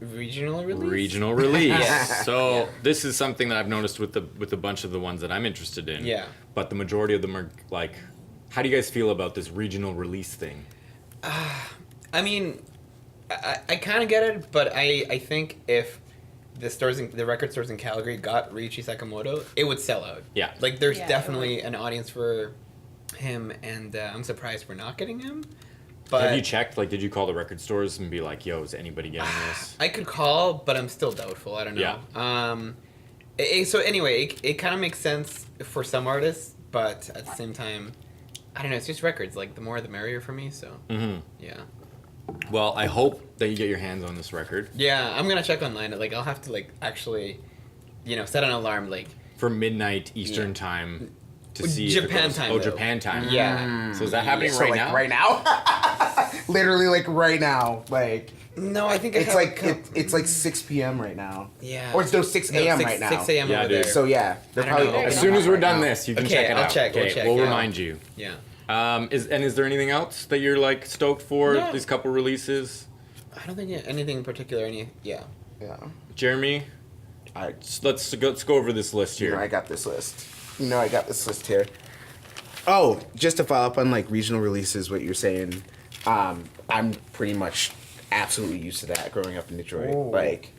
Regional release. regional release. Yeah. So Yeah. this is something that I've noticed with a bunch of the ones that I'm interested in. Yeah. But the majority of them are like, how do you guys feel about this regional release thing? I mean, I kind of get it, but I think if the record stores in Calgary got Ryuichi Sakamoto, it would sell out. Yeah. Like there's Yeah, it definitely an audience for him, and I'm surprised we're not getting him. But Have you checked? Like, did you call the record stores and be like, "Yo, is anybody getting this?" I could call, but I'm still doubtful. I don't know. Yeah. So anyway, it kind of makes sense for some artists, but at the same time, I don't know. It's just records. Like the more the merrier for me. So Mm-hmm. yeah. Well, I hope that you get your hands on this record Yeah, I'm gonna check online. Like, I'll have to like actually, set an alarm. Like, for midnight Eastern Yeah. time. to see if it Japan goes- time, Oh, though. Japan time. Yeah. So is that happening So right like now? right now, literally like right now, like No, I think it's like it's like 6 p.m. right now. Yeah. Or it's no 6 a.m. right now. 6 a.m. Yeah, over dude. there. So yeah, they're I don't probably know. opening As soon up as we're right done now. this, you can Okay, check it I'll out. check, we'll Okay, check, we'll yeah. remind you. Yeah. Is there anything else that you're like stoked for No. these couple releases? I don't think anything in particular. Yeah. Yeah. Jeremy, I let's go over this list You here. know, I got this list. Here. Oh, just to follow up on like regional releases, what you're saying, I'm pretty much absolutely used to that growing up in Detroit. Oh. Like,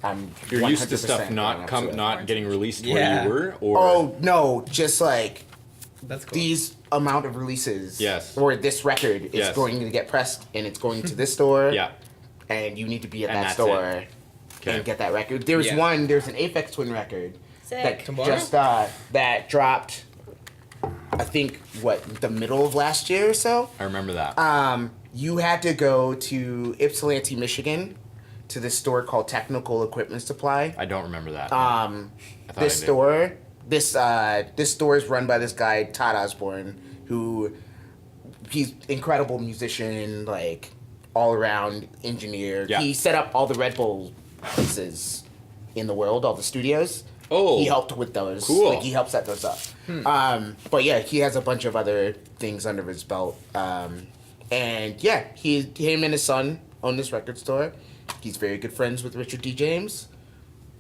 I'm You're used to 100% stuff growing not up to it. not getting released where Yeah. you were, or Oh no, just like That's cool. these amount of releases. Yes. Or this record is Yes. going to get pressed and it's going to this store. yeah. And you need to be at And that that's store Okay. and get that record. There's Yeah. there's an Aphex Twin record Sick. that Tomorrow? just that dropped. I think the middle of last year or so. I remember that. You had to go to Ypsilanti, Michigan, to this store called Technical Equipment Supply. I don't remember that. I thought This I did. store, this store is run by this guy Todd Osborne, who he's incredible musician, like all around engineer. Yeah. He set up all the Red Bull places in the world, all the studios. Oh. He helped with those. Cool. Like he helped set those up. But yeah, he has a bunch of other things under his belt. And yeah, him and his son own this record store. He's very good friends with Richard D. James.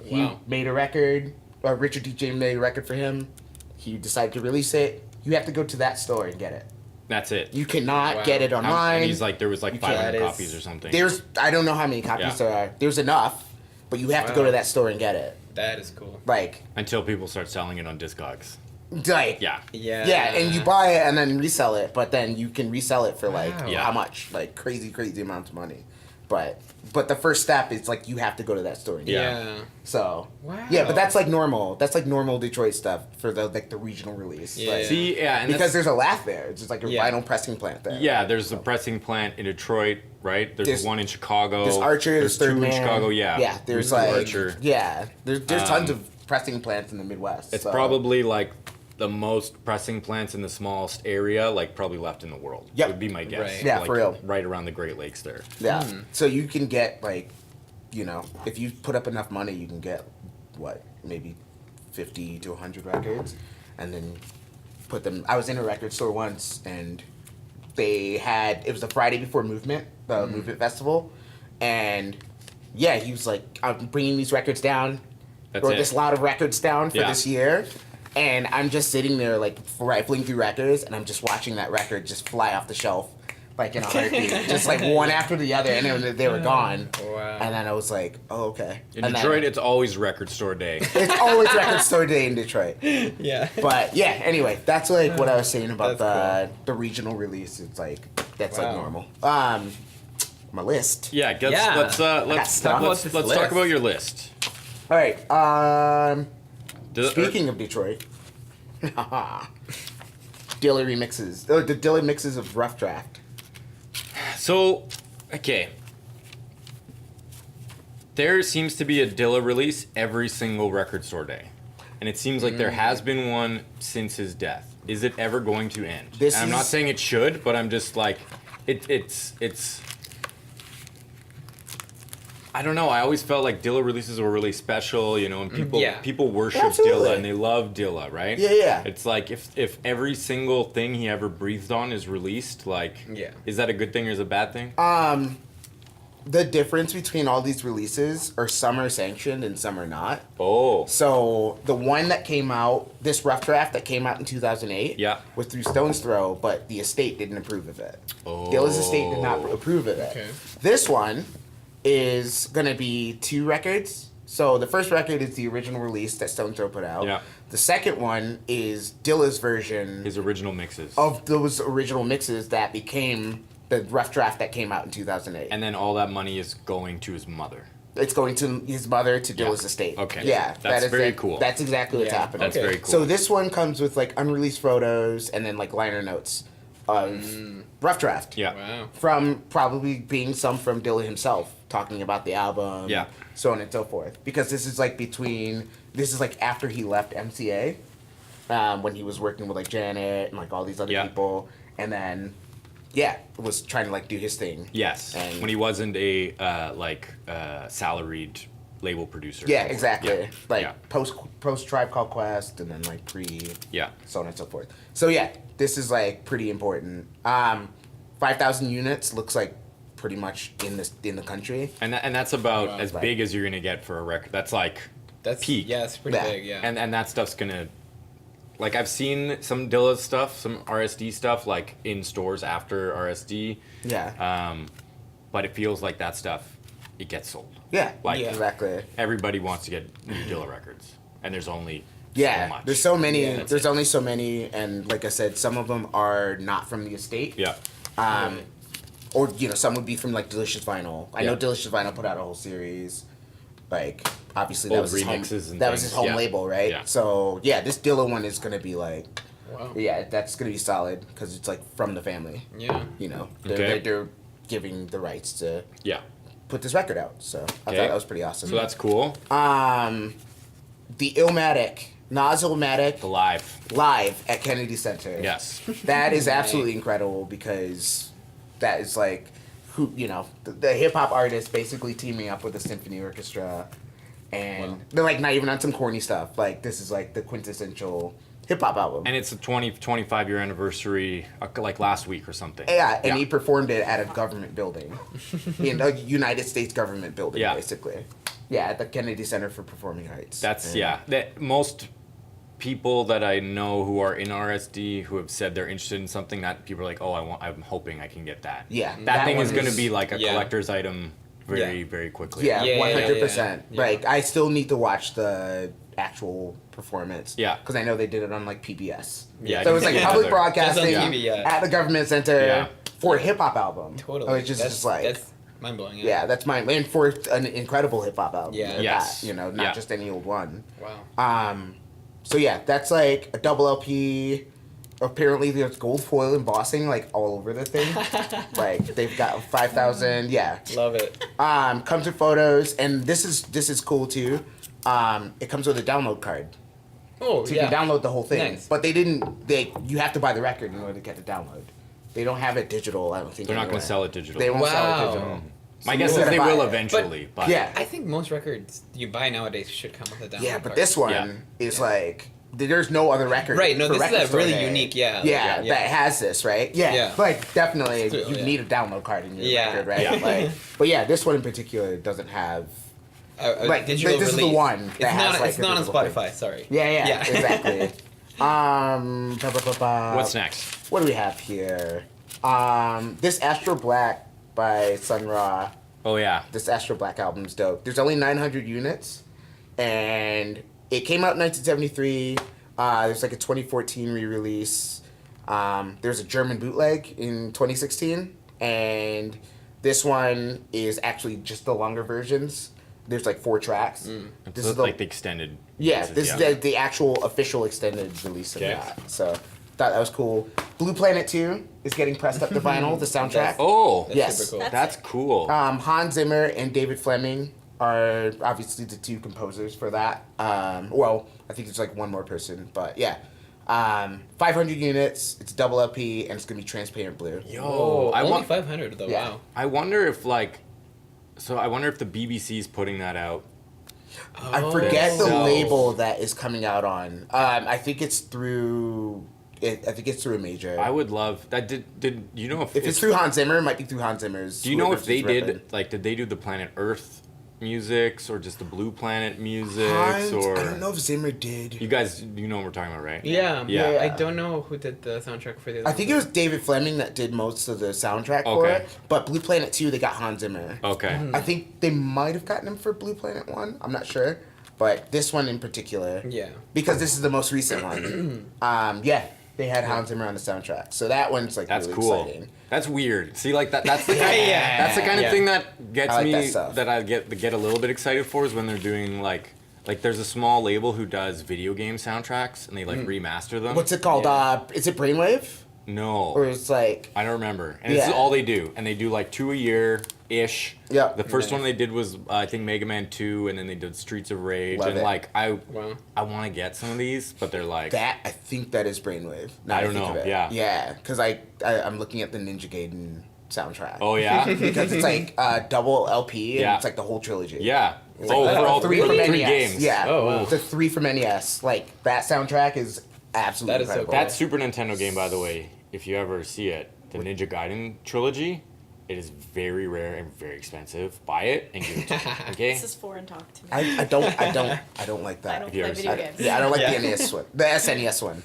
He Wow. made a record. Richard D. James made a record for him. He decided to release it. You have to go to that store and get it. That's it. You cannot Wow. get it online. And he's like, there was like You 500 can't- copies or something. I don't know how many copies Yeah. there are. There's enough, but you have to go Wow. to that store and get it. That is cool. Like, Until people start selling it on Discogs. yeah. Yeah. Yeah, and you buy it and then resell it, but then you can resell it for like Wow. Yeah. how much? Like crazy amounts of money. But the first step is like you have to go to that store and get it. Yeah. So Wow. yeah, but that's like normal. That's like normal Detroit stuff for the regional release. Yeah. Like, See, yeah, and because that's, there's a lath there. It's just like a Yeah. vinyl pressing plant there. yeah, there's a pressing plant in Detroit, right? There's one in Chicago. There's Archer. There's Third two Man. in Chicago. Yeah. Yeah. There's There's like Archer. Yeah. There's tons of pressing plants in the Midwest. It's so. probably like the most pressing plants in the smallest area, like probably left in the world. Yep. Would be my guess. Right. Yeah, like, for real. Right around the Great Lakes there. Yeah. So you can get like, if you put up enough money, you can get maybe 50 to 100 records, and then put them. I was in a record store once, and it was the Friday before Movement, the Movement Festival, and yeah, he was like, I'm bringing these records down, That's or it. this lot of records down for Yeah. this year. And I'm just sitting there like rifling through records, and I'm just watching that record just fly off the shelf, like in a heartbeat, just like one after the other, and then they were gone. Wow. And then I was like, oh, okay. In And then- Detroit, it's always record store day. it's always record store day in Detroit. Yeah. But yeah, anyway, that's like what I was saying about That's the regional release. It's like that's like Wow. normal. My list. Yeah, Yeah. let's stuff. let's This talk list. about your list. All right. Do- Speaking of Detroit, Dilla remixes. Oh, the Dilla mixes of Rough Draft. So, okay. There seems to be a Dilla release every single record store day. And it seems like there has been one since his death. Is it ever going to end? This And I'm not is- saying it should, but I'm just like, it's I don't know. I always felt like Dilla releases were really special, and people Yeah. people worship Absolutely. Dilla and they love Dilla, right? Yeah, yeah. It's like if every single thing he ever breathed on is released, like, Yeah. is that a good thing or is it a bad thing? The difference between all these releases are some are sanctioned and some are not. Oh. So the one that came out, this Rough Draft that came out in 2008, Yeah. was through Stone's Throw, but the estate didn't approve of it. Oh. Dilla's estate did not approve of it. Okay. This one is gonna be 2 records. So the first record is the original release that Stone's Throw put out. Yeah. The second one is Dilla's version His original mixes. of those original mixes that became the Rough Draft that came out in 2008. And then all that money is going to his mother. It's going to his mother to Dilla's estate. Okay. Yeah, That's very cool. That's exactly what's Yeah. happening. That's Okay. very cool. So this one comes with like unreleased photos and then like liner notes of Rough Draft. Yeah. Wow. From probably being some from Dilla himself talking about the album. Yeah. So on and so forth. Because this is like after he left MCA. when he was working with like Janet and like all these other Yeah. people, and then was trying to like do his thing. Yes, And- when he wasn't a salaried label producer. Yeah, exactly. Yeah. Like Yeah. post Tribe Called Quest, and then like pre, Yeah. so on and so forth. So yeah, this is like pretty important. 5,000 units looks like pretty much in the country. And that's about Wow. as Right. big as you're gonna get for a record. That's like That's peak. Yeah, it's pretty Yeah. big. Yeah. And that stuff's gonna, like, I've seen some Dilla stuff, some RSD stuff, like in stores after RSD. Yeah. But it feels like that stuff, it gets sold. Yeah. Like Yeah. Exactly. everybody wants to get new Dilla records, and there's only Yeah, so much. there's so many. Yeah, that's there's it. only so many, and like I said, some of them are not from the estate. Yeah. Or some would be from like Delicious Vinyl. I know Yeah. Delicious Vinyl put out a whole series. Like obviously that Old was his home, remixes and that was his things, home yeah. label, right? Yeah. So yeah, this Dilla one is gonna be like, Wow. yeah, that's gonna be solid because it's like from the family. Yeah. They're giving the rights to Yeah. put this record out. So I Okay. thought that was pretty awesome. So that's cool. The Illmatic, Nas Illmatic The live. live at Kennedy Center. Yes. That is absolutely incredible because that is like the hip hop artist basically teaming up with a symphony orchestra, and Wow. they're like not even on some corny stuff. Like this is like the quintessential hip hop album. And it's a 25 year anniversary, like last week or something. Yeah, and he performed it at a government building, in a United States government building, Yeah. basically. Yeah, at the Kennedy Center for Performing Arts. That's And- That most people that I know who are in RSD who have said they're interested in something that people are like, oh, I'm hoping I can get that. Yeah, That thing one is going to be like a Yeah. collector's item very, Yeah. very quickly. Yeah, Yeah, 100%. yeah. Like I still need to watch the actual performance. Yeah. because I know they did it on like PBS. Yeah, so it was like yeah. public Just on broadcasting TV, yeah. at the government center Yeah. for a hip hop album. Totally. Which is just like that's mind blowing. yeah, that's mine. And for an incredible hip hop album. Yeah. at Yes. that, not Yeah. just any old one. Wow. So yeah, that's like a double LP. Apparently there's gold foil embossing like all over the thing. Like they've got 5,000. Yeah. Love it. Comes with photos, and this is cool too. It comes with a download card, Oh so you yeah. can download the whole thing. Nice. But you have to buy the record in order to get the download. They don't have it digital. I don't think They're not going anywhere. to sell it digital. They won't sell it Wow. digital. My So guess you is gotta they buy will it. eventually. But Yeah. I think most records you buy nowadays should come with a download Yeah, but card. this one Yeah. is like there's no other record. Right, no, for this is Record a Store really Day. unique, yeah. Yeah, Yeah. that has this, right? Yeah, Yeah. like definitely Still, you yeah. need a download card in your Yeah. record, right? Yeah. Like, but yeah, this one in particular doesn't have. A Like, digital this is the release. one that it's has, not. like, It's a not on digital thing. Spotify. Sorry. Yeah, exactly. what's next? What do we have here? This Astro Black by Sun Ra. Oh, yeah. This Astro Black album's dope. There's only 900 units, and it came out in 1973. There's like a 2014 re-release. There's a German bootleg in 2016, and this one is actually just the longer versions. There's like 4 tracks. This So is the, like the extended. yeah, releases, this is the actual official extended release of Okay. that. So thought that was cool. Blue Planet 2 is getting pressed up to vinyl, the soundtrack. Oh, That's Yes. super cool. that's cool. Hans Zimmer and David Fleming are obviously the 2 composers for that. Well, I think there's like one more person, but yeah. 500 units, it's double LP, and it's gonna be transparent blue. Yo, Oh, I only want. 500 though. Yeah. Wow. I wonder if I wonder if the BBC's putting that out. I forget the So- label that is coming out on. I think it's through. I think it's through a major. I would love that. Did you know if If it's through Hans Zimmer, it might be through Hans Zimmer's. Do you know whoever if they he's did repping. did they do the Planet Earth musics or just the Blue Planet musics Hans, or I don't know if Zimmer did. you guys know what we're talking about, right? Yeah. Yeah. I don't know who did the soundtrack for the. I think it was David Fleming that did most of the soundtrack for Okay. it. But Blue Planet 2, they got Hans Zimmer. Okay. I think they might have gotten him for Blue Planet 1. I'm not sure. But this one in particular, Yeah. because this is the most recent one. Yeah, they had Hans Zimmer on the soundtrack. So that one's like That's really cool. exciting. That's weird. See, like that's the kind Yeah. that's the kind of Yeah. thing that gets I like me that stuff. I get a little bit excited for is when they're doing like there's a small label who does video game soundtracks and they like remaster them. What's it called? Yeah. Is it Brainwave? No. Or it's like I don't remember. And this is Yeah. all they do. And they do like 2 a year-ish. Yeah. The first one Nice. they did was, I think, Mega Man 2, and then they did Streets of Rage. Love and it. like, I Wow. want to get some of these, but they're like... that. I think that is Brainwave. Now I don't think know, of it. yeah. Yeah, because I'm looking at the Ninja Gaiden soundtrack. Oh, yeah? Because it's like double LP and Yeah. it's like the whole trilogy. Yeah. It's Oh, like, for all three three from NES. games. Yeah. Oh, wow. The 3 from NES. Like that soundtrack is absolutely That is so incredible. cool. That Super Nintendo game, by the way, if you ever see it, the Ninja Gaiden trilogy, it is very rare and very expensive. Buy it and give it to me, okay? This is foreign talk to me. I don't like that. I don't you play ever video seen games. Yeah, I don't like Yeah. the NES one. The SNES one.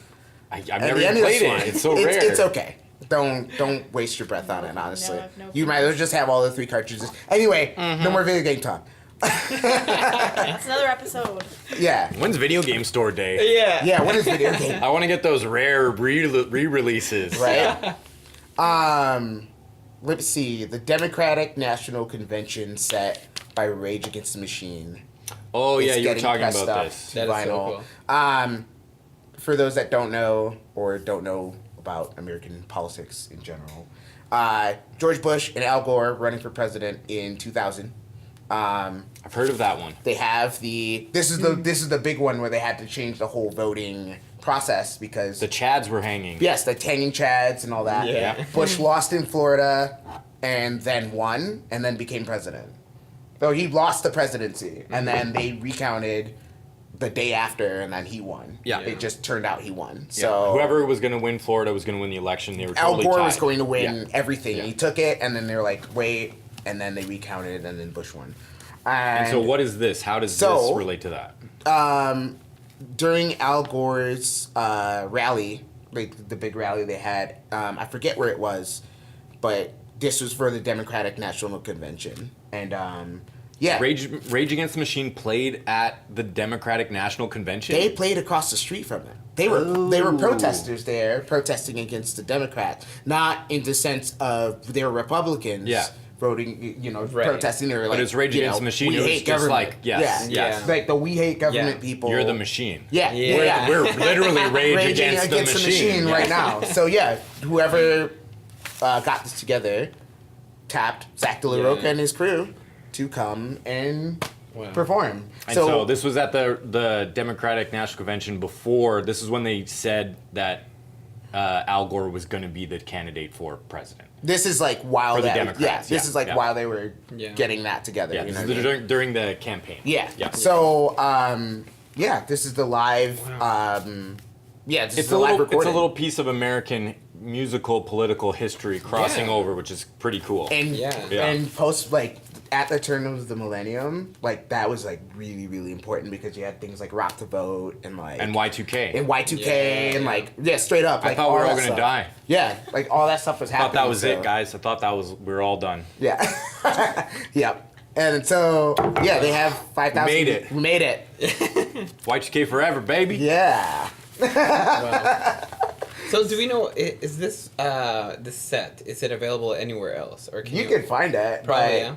I've And never the even NES played one, it. It's so rare. It's okay. Don't waste your breath on it, honestly. No, I've no You might as well just have all the 3 cartridges. Anyway, Mm-hmm. no more video game talk. That's another episode. Yeah. When's Video Game Store Day? Yeah. Yeah, what is video game? I want to get those rare re-releases. Right? Let's see. The Democratic National Convention set by Rage Against the Machine. Oh, yeah, It's you were getting talking pressed about up this. to That is vinyl. so cool. For those that don't know or don't know about American politics in general, George Bush and Al Gore running for president in 2000. I've heard of that one. They have this is the big one where they had to change the whole voting process because The Chads were hanging. yes, the hanging chads and all that. Yeah. Bush lost in Florida and then won and then became president. So he lost the presidency and then they recounted the day after and then he won. Yeah. It just turned out he won. Yeah. So Whoever was going to win Florida was going to win the election. They were Al totally Gore tied. was going to win Yeah. everything. Yeah. He took it and then they were like, wait, and then they recounted and then Bush won. And so what is this? How does So- this relate to that? During Al Gore's rally, like the big rally they had, I forget where it was, but this was for the Democratic National Convention, and yeah, Rage Against the Machine played at the Democratic National Convention? they played across the street from it. They were protesters there, protesting against the Democrats, not in the sense of they were Republicans. Yeah. Voting, Right. protesting. They were like, it's Rage Against the Machine. We It was hate just government. like, yes, yeah, yes. like the we hate government Yeah. people. You're the machine. Yeah, Yeah. yeah. We're literally Rage Raging Against the Machine. right Yeah. now. So yeah, whoever got this together tapped Zach De La Rocha Yeah. and his crew to come and Wow. perform. And so this was at the Democratic National Convention before. This is when they said that Al Gore was going to be the candidate for president. this is like while For the that, Democrats, this yeah, is like yeah. while they were Yeah. getting that together. Yeah, you this know is what I mean? during the campaign. Yeah. Yeah. So yeah, this is the live. Yeah, this is It's the a live little, recording. it's a little piece of American musical political history crossing Yeah. over, which is pretty cool. And Yeah. Yeah. and post like at the turn of the millennium, like that was like really really important because you had things like Rock the Vote and like And Y2K. and Y2K Yeah. and like straight up. I Like, thought we were all that going to stuff. die. Yeah, like all that stuff was I happening. thought that was so- it, guys. I thought that was we were all done. Yeah. Yep. And so yeah, they have 5,000. We made it. We made it. Y2K forever, baby. Yeah. Wow. So do we know, is this this set, is it available anywhere else? Or can You can find it. Probably, but, yeah.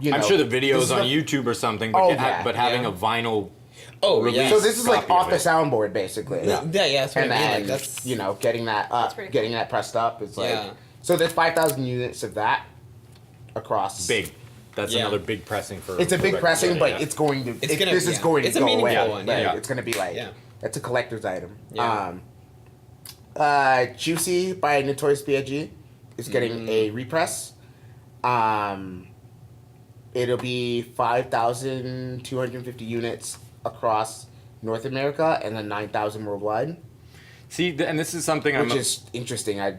you know, I'm sure the this video's is on the- YouTube or something, but, Oh, yeah. but having Yeah. a vinyl Oh, release. yeah. So this is like copy off of the it. soundboard basically. Yeah, that's what And I mean. then Like, that's, you know getting that That's up, pretty getting cool. that pressed up is like Yeah. so there's 5,000 units of that across. big. That's Yeah. another big pressing for. It's a for big records. pressing, Yeah, but yeah. it's going to. It's gonna- this is yeah. going It's to a go meaningful away. one, Like, yeah. It's going to be like Yeah. that's a collector's item. Yeah. Juicy by Notorious B.I.G. is getting a repress. It'll be 5,250 units across North America and then 9,000 worldwide, See, and this is something which is interesting. I I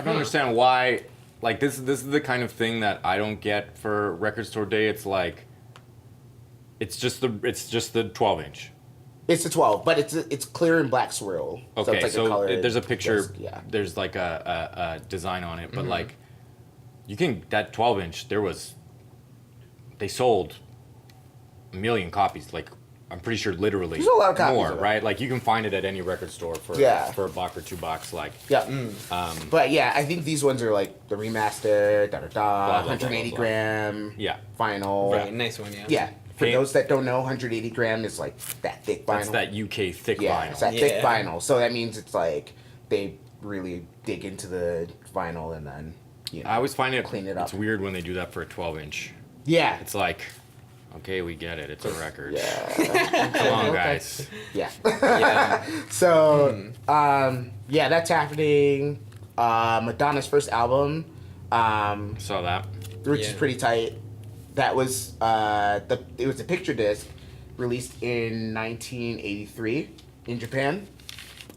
don't understand why. Like this is the kind of thing that I don't get for Record Store Day. It's like, it's just the 12-inch. It's a 12, but it's clear and black swirl. Okay, it's like so a color there's a picture. disc, yeah. There's like a design on it, but like, you can that 12-inch. They sold 1 million copies. Like, I'm pretty sure literally There's a lot of copies more, of it. right? Like you can find it at any record store for Yeah. for $1 or $2. Like, Yeah. um, But yeah, I think these ones are like the remaster, blah, 180 blah. gram, yeah, vinyl. right, nice one, yeah. Yeah. For Hey. those that don't know, 180 gram is like that thick vinyl. that's that UK thick yeah, vinyl. it's that thick Yeah. vinyl. So that means it's like they really dig into the vinyl and then I always find clean it up. it's weird when they do that for a 12-inch. Yeah. It's like, okay, we get it. It's a record. Yeah. Come on, guys. Yeah. Yeah. So, yeah, that's happening. Madonna's first album, Saw that. which is Yeah. pretty tight. That was it was a picture disc released in 1983 in Japan.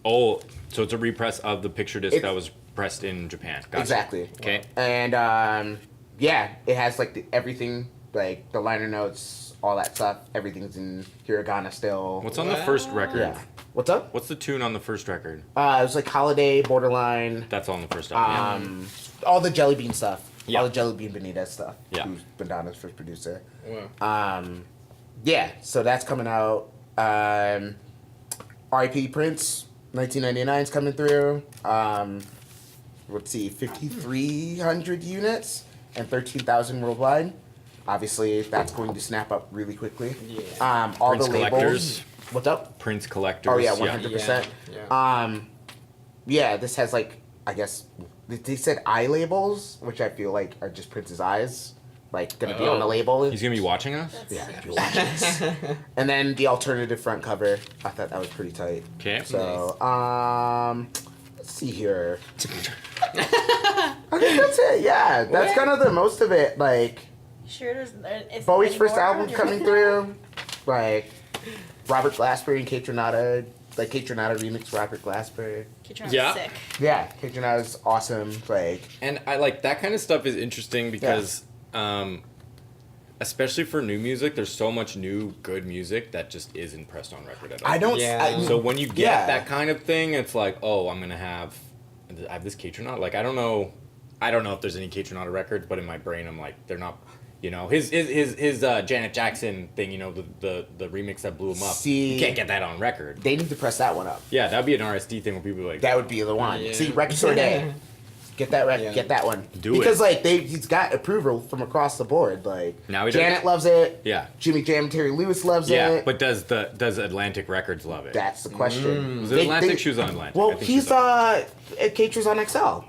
Oh, so it's a repress of the picture disc It's- that was pressed in Japan. Gotcha. Exactly. Okay. And yeah, it has like everything, like the liner notes, all that stuff. Everything's in hiragana still. What's on the first record? Yeah. What's up? What's the tune on the first record? It was like Holiday, Borderline, That's on the first album. all the Jelly Bean stuff. Yeah. All the Jelly Bean Benitez stuff. Yeah. Who's Madonna's first producer. Wow. Yeah, so that's coming out. R.I.P. Prince, 1999 is coming through. Let's see, 5,300 units and 13,000 worldwide. Obviously, that's going to snap up really quickly. Yeah. All Prince the labels. collectors. What's up? Prince collectors. Oh yeah, 100%. Yeah. Yeah, this has like, I guess they said eye labels, which I feel like are just Prince's eyes, like gonna be on the Oh. label. He's gonna be watching us. Yeah, if you're watching this. And then the alternative front cover, I thought that was pretty tight. Okay. So, let's see here. I think that's it. Yeah, that's kind of the most of it. Like Sure, it's Bowie's first more? album's coming through. Like Robert Glasper and Kate Renata, like Kate Renata remix Robert Glasper. Kitchener's Yeah. sick. Yeah, Kate Renata's awesome. Like And I like that kind of stuff is interesting because, especially for new music, there's so much new good music that just isn't pressed on record at all. I don't. Yeah. So when you get Yeah. that kind of thing, it's like, oh, I have this Kate Renata. Like I don't know if there's any Kate Renata records, but in my brain, I'm like, they're not. You know, his Janet Jackson thing. You know, the remix that blew him up. See- you can't get that on record. They need to press that one up. Yeah, that'd be an RSD thing where people are like, That would be the one. Yeah. See, Record Store Day. Get that Yeah. get that one. Do because it. like he's got approval from across the board. Like Now he does. Janet loves it. Yeah. Jimmy Jam, Terry Lewis loves yeah. it. But does Atlantic Records love it? That's the question. Was it Atlantic? She was on Atlantic. I Well, think he's she's on- Cater's on XL.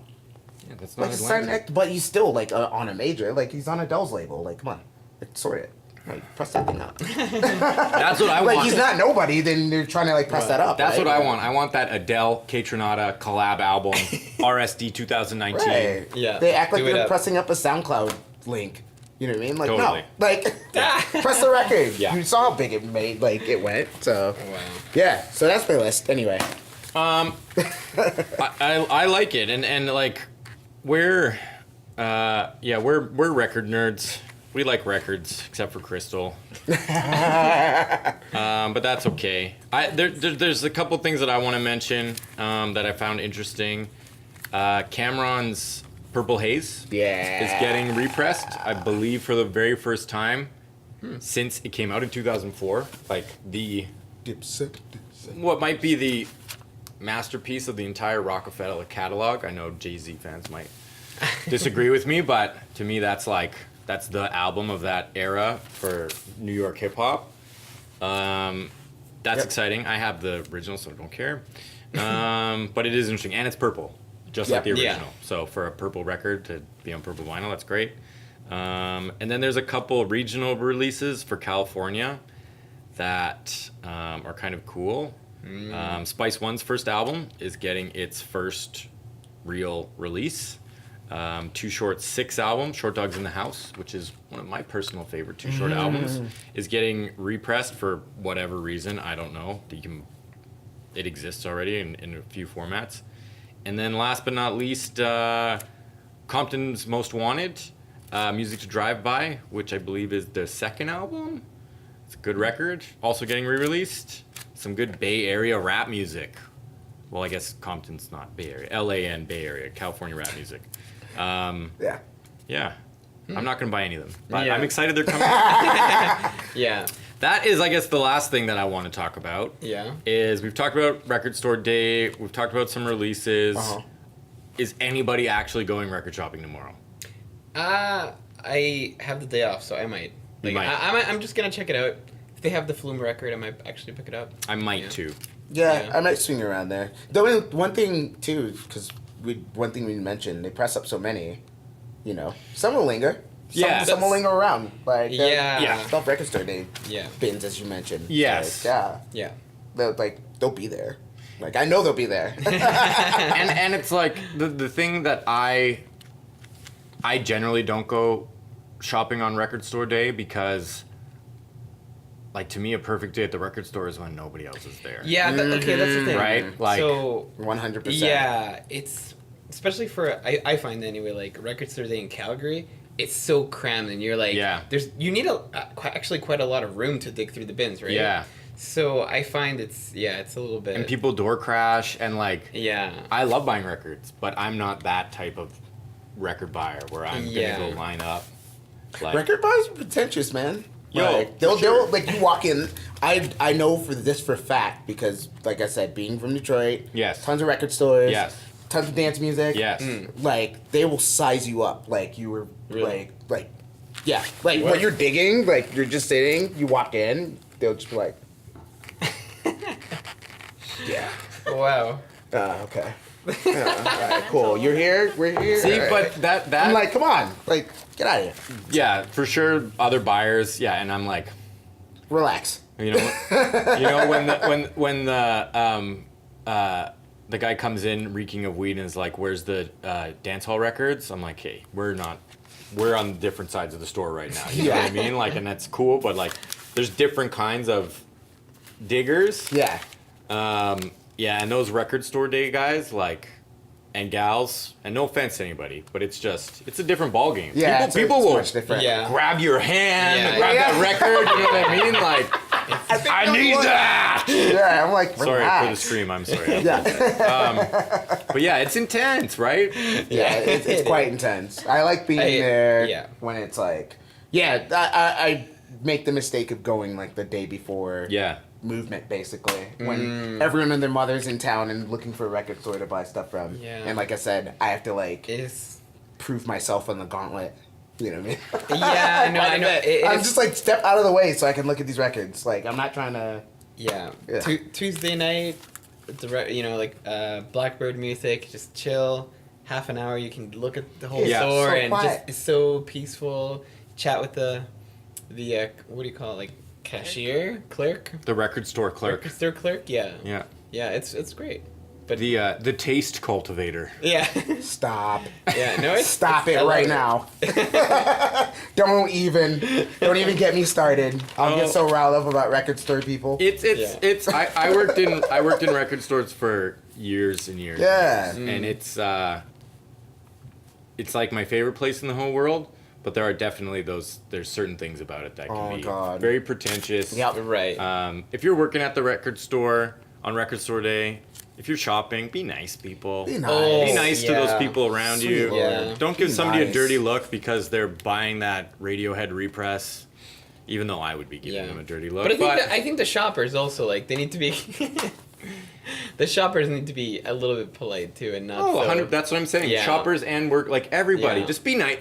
Yeah, that's not Like he's signed Atlantic. but he's still like on a major. Like he's on Adele's label. Like come on, like, sort it. Like press that thing up. That's what I Like want. he's not nobody. Then they're trying to like press that up. That's right? what I want. I want that Adele Kate Renata collab album, RSD 2019. Right. Yeah. They act like Do it they're up. pressing up a SoundCloud link. You know what I mean? Like Totally. no. Like press the record. Yeah. You saw how big it made. Like it went. So Wow. yeah. So that's my list. Anyway. I like it, and like we're record nerds. We like records, except for Crystal. But that's okay. There's a couple things that I want to mention that I found interesting. Cameron's Purple Haze Yeah. is getting repressed, I believe, for the very first time since it came out in 2004. Like what might be the masterpiece of the entire Rockefeller catalog. I know Jay-Z fans might disagree with me, but to me that's the album of that era for New York hip hop. That's Yep. exciting. I have the original, so I don't care. But it is interesting, and it's purple, just like the Yep. Yeah. original. So for a purple record to be on purple vinyl, that's great. And then there's a couple regional releases for California that are kind of cool. Spice One's first album is getting its first real release. Too Short's sixth album, Short Dogs in the House, which is one of my personal favorite Too Short albums, is getting repressed for whatever reason. I don't know. It exists already in a few formats. And then last but not least, Compton's Most Wanted, Music to Drive By, which I believe is the second album. It's a good record. Also getting re-released. Some good Bay Area rap music. Well, I guess Compton's not Bay Area. LA and Bay Area, California rap music. Yeah. Yeah. I'm not going to buy any of them. But Yeah. I'm excited they're coming. Yeah. That is, I guess, the last thing that I want to talk about. Yeah. Is we've talked about Record Store Day. We've talked about some releases. Uh-huh. Is anybody actually going record shopping tomorrow? I have the day off, so I might. You might. I'm just gonna check it out. If they have the Flume record, I might actually pick it up. I might Yeah. too. Yeah, Yeah. I might swing around there. The only one thing too, because one thing we mentioned, they press up so many. You know, some will linger. Yeah. Some will linger around. Like Yeah. self record store day Yeah. bins, as you mentioned. Yes. Like, Yeah. they'll be there. Like I know they'll be there. and it's like the thing that I generally don't go shopping on record store day because, like, to me a perfect day at the record store is when nobody else is there. Yeah. Okay, that's the thing. Right? Like, so 100%. yeah, it's especially for I find anyway, like record store day in Calgary. It's so crammed, and you're like, Yeah. you need actually quite a lot of room to dig through the bins, right? Yeah. So I find it's a little bit. and people door crash and like. Yeah. I love buying records, but I'm not that type of record buyer where I'm Yeah. gonna go line up. Like, Record buyers are pretentious, man. Yo, Like, they'll for sure. like you walk in. I know for a fact because, like I said, being from Detroit, Yes. tons of record stores, Yes. tons of dance music, Yes. like they will size you up like you were Really? like yeah, like What? when you're digging, like you're just sitting, you walk in, they'll just be like, yeah, Wow. okay, yeah, all right, cool, you're here, we're here. See, all but right. that I'm like, come on, like get out of here, yeah, for sure. Other buyers, yeah, and I'm like, relax. you know, when the guy comes in reeking of weed and is like, "Where's the dance hall records?" I'm like, "Hey, we're on different sides of the store right now." You know what I mean? Like, and that's cool, but like, there's different kinds of diggers. Yeah, Yeah, and those record store day guys, like, and gals, and no offense to anybody, but it's a different ballgame. yeah, people it's will much different. Yeah. grab your hand, Yeah. grab Yeah. that record, you know what I mean? Like, I need that! Yeah, I'm like, Sorry relax. for the scream, I'm sorry. Yeah. But yeah, it's intense, right? Yeah, it's quite intense. I like being there yeah. when it's like, yeah, I make the mistake of going like the day before Yeah. movement, basically, when everyone and their mother's in town and looking for a record store to buy stuff from. Yeah. And like I said, I have to like It's prove myself on the gauntlet. You know what I mean? yeah, I know. I'm just like, step out of the way so I can look at these records. Like, I'm not trying to. Yeah. Yeah. Tuesday night, Blackbird music, just chill. Half an hour, you can look at the whole Yeah, store so and quiet. just it's so peaceful. Chat with the what do you call it, like clerk, The record store clerk. record store clerk. Yeah. Yeah. Yeah, it's great. But The taste cultivator. yeah, Stop. yeah, no, it's Stop it I love right it. now. Don't even get me started. I'll get so riled up about record store people. It's I worked in record stores for years and years. Yeah. And it's like my favorite place in the whole world, but there are definitely there's certain things about it that can Oh, be God. very pretentious. Yep. Right. If you're working at the record store on record store day, if you're shopping, be nice, people. Be nice. Oh, Be nice to those yeah. people around Sweet you. Lord. Yeah. Don't give Be somebody a nice. dirty look because they're buying that Radiohead repress. Even though I would be giving Yeah. them a dirty look. But I think the shoppers also like they need to be. The shoppers need to be a little bit polite too, and not. Oh, so, 100, that's what I'm saying. Yeah. Shoppers and work, like everybody. Yeah. Just be nice.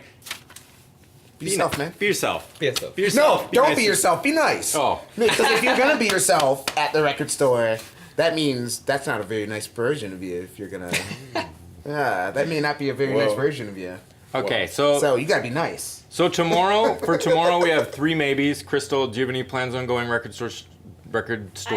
Be yourself, man. Be yourself. Yeah, so. Be No, yourself. don't nice be to- yourself. Be nice. Oh. Because if you're gonna be yourself at the record store, that means that's not a very nice version of you. If you're gonna, yeah, that may not be a very nice Whoa. version of you. Okay, so So you gotta be nice. tomorrow, we have 3 maybes. Crystal, do you have any plans on going record store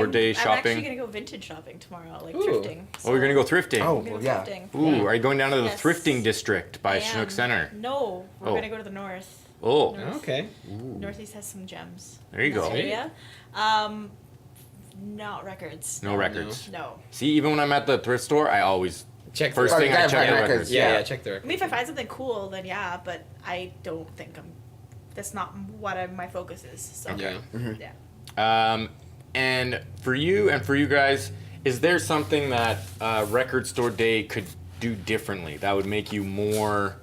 day I'm shopping? actually gonna go vintage shopping tomorrow, like Ooh. thrifting. Oh, you're gonna go thrifting. Oh. I'm gonna Well, go yeah. thrifting. Ooh, are you going down to the Yes. thrifting district by I Chinook am. Center? No, we're Oh. gonna go to the north. Oh, North. Okay. Northeast has some gems. there you in this go. area. Not records. No records. No. See, even when I'm at the thrift store, I always Check first the thing you I gotta check find the records, records. Yeah, yeah. yeah, check the I record. mean, if I find something cool, then yeah, but I don't think that's not what my focus is. So Okay. yeah. And for you guys, is there something that record store day could do differently that would make you more?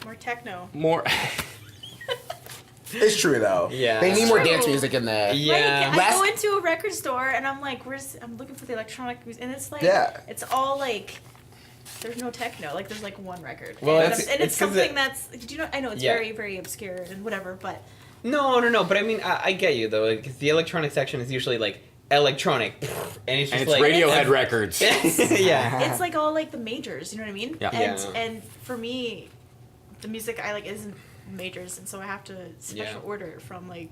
More techno. It's true though. Yeah. They need more True. dance music in there. Yeah. Like, I Last- go into a record store and I'm like, I'm looking for the electronic music, and it's like, Yeah. it's all like, there's no techno. Like, there's like one record. Well, and it's- it's it's 'cause something it- that's, do you know? I know it's Yeah. very, very obscure and whatever, but No, but I mean, I get you though. Like, the electronic section is usually like electronic, and it's just And it's like Radiohead records. yeah. It's like all like the majors, you know what I mean? Yeah. And Yeah. and for me, the music I like isn't majors, and so I have to special Yeah. order from like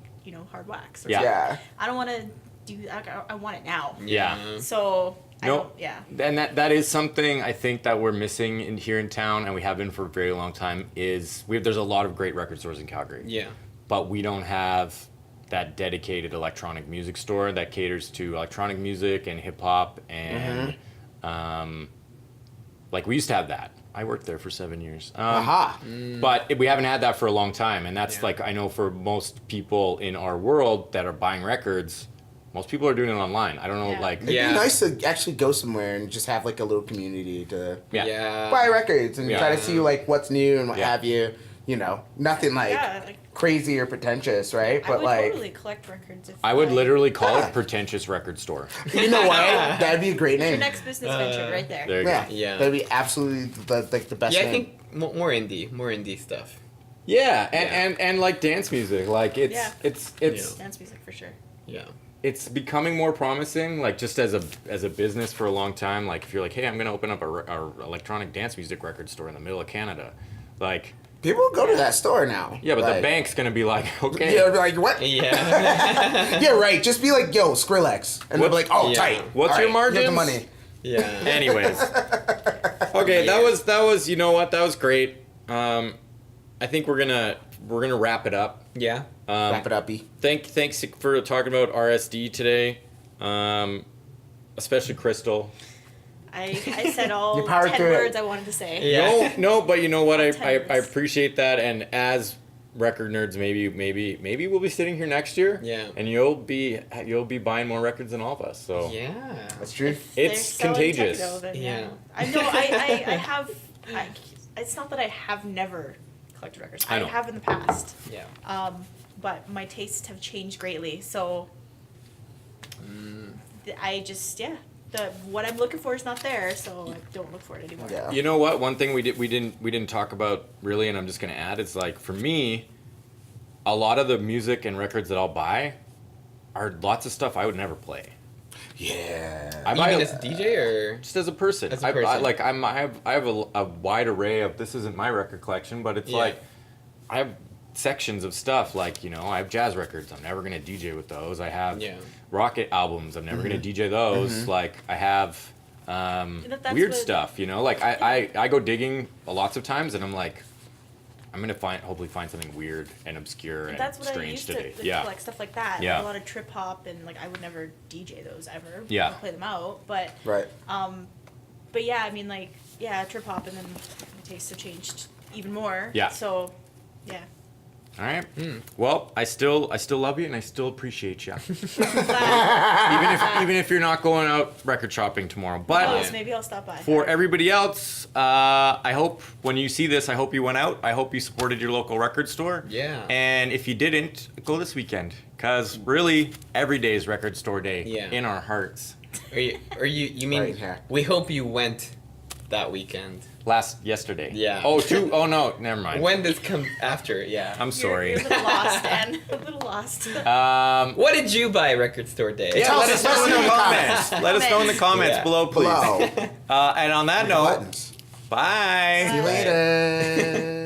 hard wax. Or Yeah. something. Yeah. I don't want to do that. I want it now. Yeah. So I No. don't. Yeah. And that is something I think that we're missing in here in town, and we have been for a very long time. There's a lot of great record stores in Calgary, Yeah. but we don't have that dedicated electronic music store that caters to electronic music and hip hop and like we used to have that. I worked there for 7 years. Aha. But we haven't had that for a long time, and that's Yeah. like I know for most people in our world that are buying records, most people are doing it online. I don't know, Yeah. like It'd Yeah. be nice to actually go somewhere and just have like a little community to yeah. buy records and Yeah. try to see like what's new and what Yeah. have you. You know, nothing like Yeah. Like crazy or pretentious, right? I But would like, totally collect records. If I would literally call Yeah. it pretentious record store. you know what? That'd be a great Your name. next business venture, right there. There you Yeah. go. Yeah. That'd be absolutely the best. Yeah, I name. think more indie stuff. Yeah, Yeah. and like dance music, like it's Yeah. it's Dance music for sure. Yeah. it's becoming more promising. Like just as a business for a long time, like if you're like, hey, I'm gonna open up a electronic dance music record store in the middle of Canada, like People go to that store now. yeah, but like, the bank's gonna be like, okay, Yeah, be like what? Yeah. Yeah, right. Just be like, yo, Skrillex, and they'll be like, oh, Yeah. tight. What's All your right, you have the margins? money. yeah. Anyways, okay, that was you know what, that was great. I think we're gonna wrap it up. Yeah. Wrap it up, B. Thanks for talking about RSD today, especially Crystal. I said all You powered 10 through it. words I wanted to say. Yeah. No, but you know what? I 10 minutes. appreciate that, and as record nerds, maybe we'll be sitting here next year. Yeah. And you'll be buying more records than all of us. So Yeah. That's true. It's They're selling contagious. techno, then Yeah. I know. I have. It's not that I have never collected records. I I know. have in the past. Yeah. But my tastes have changed greatly. So I just what I'm looking for is not there, so I don't look for it anymore. Yeah. You know what? One thing we didn't talk about really, and I'm just gonna add, is like for me, a lot of the music and records that I'll buy are lots of stuff I would never play. Yeah. I buy Even as a DJ or just as a person. As a I person. like I have a wide array of, this isn't my record collection, but it's Yeah. like I have sections of stuff like, I have jazz records. I'm never gonna DJ with those. I have Yeah. rocket albums. I'm never gonna DJ those. Like I have That's weird what- stuff. Like I go digging lots of times and I'm like, I'm gonna hopefully find something weird and obscure and That's what I strange used today. to Yeah. collect stuff like that. Yeah. Like a lot of trip hop and like I would never DJ those ever. Yeah. I'd play them out, but Right. but yeah, I mean like trip hop, and then my tastes have changed even more. Yeah. So yeah. All right. Well, I still love you and I still appreciate you. Glad even if you're not going out record shopping tomorrow. But close, maybe I'll stop by. for everybody else, I hope when you see this, I hope you went out. I hope you supported your local record store. Yeah. And if you didn't, go this weekend. Because really, every day is record store day Yeah. in our hearts. Or you mean Right here. we hope you went that weekend. Yesterday. Yeah. Oh no, never mind. When does come after? Yeah. I'm sorry. You're a little lost, Dan. A little lost. What did you buy record store day? Yeah, Tell let us us know in the in the comments. Let us know in the comments Yeah. below, please. Below. And on that note, Buttons. bye. See you later.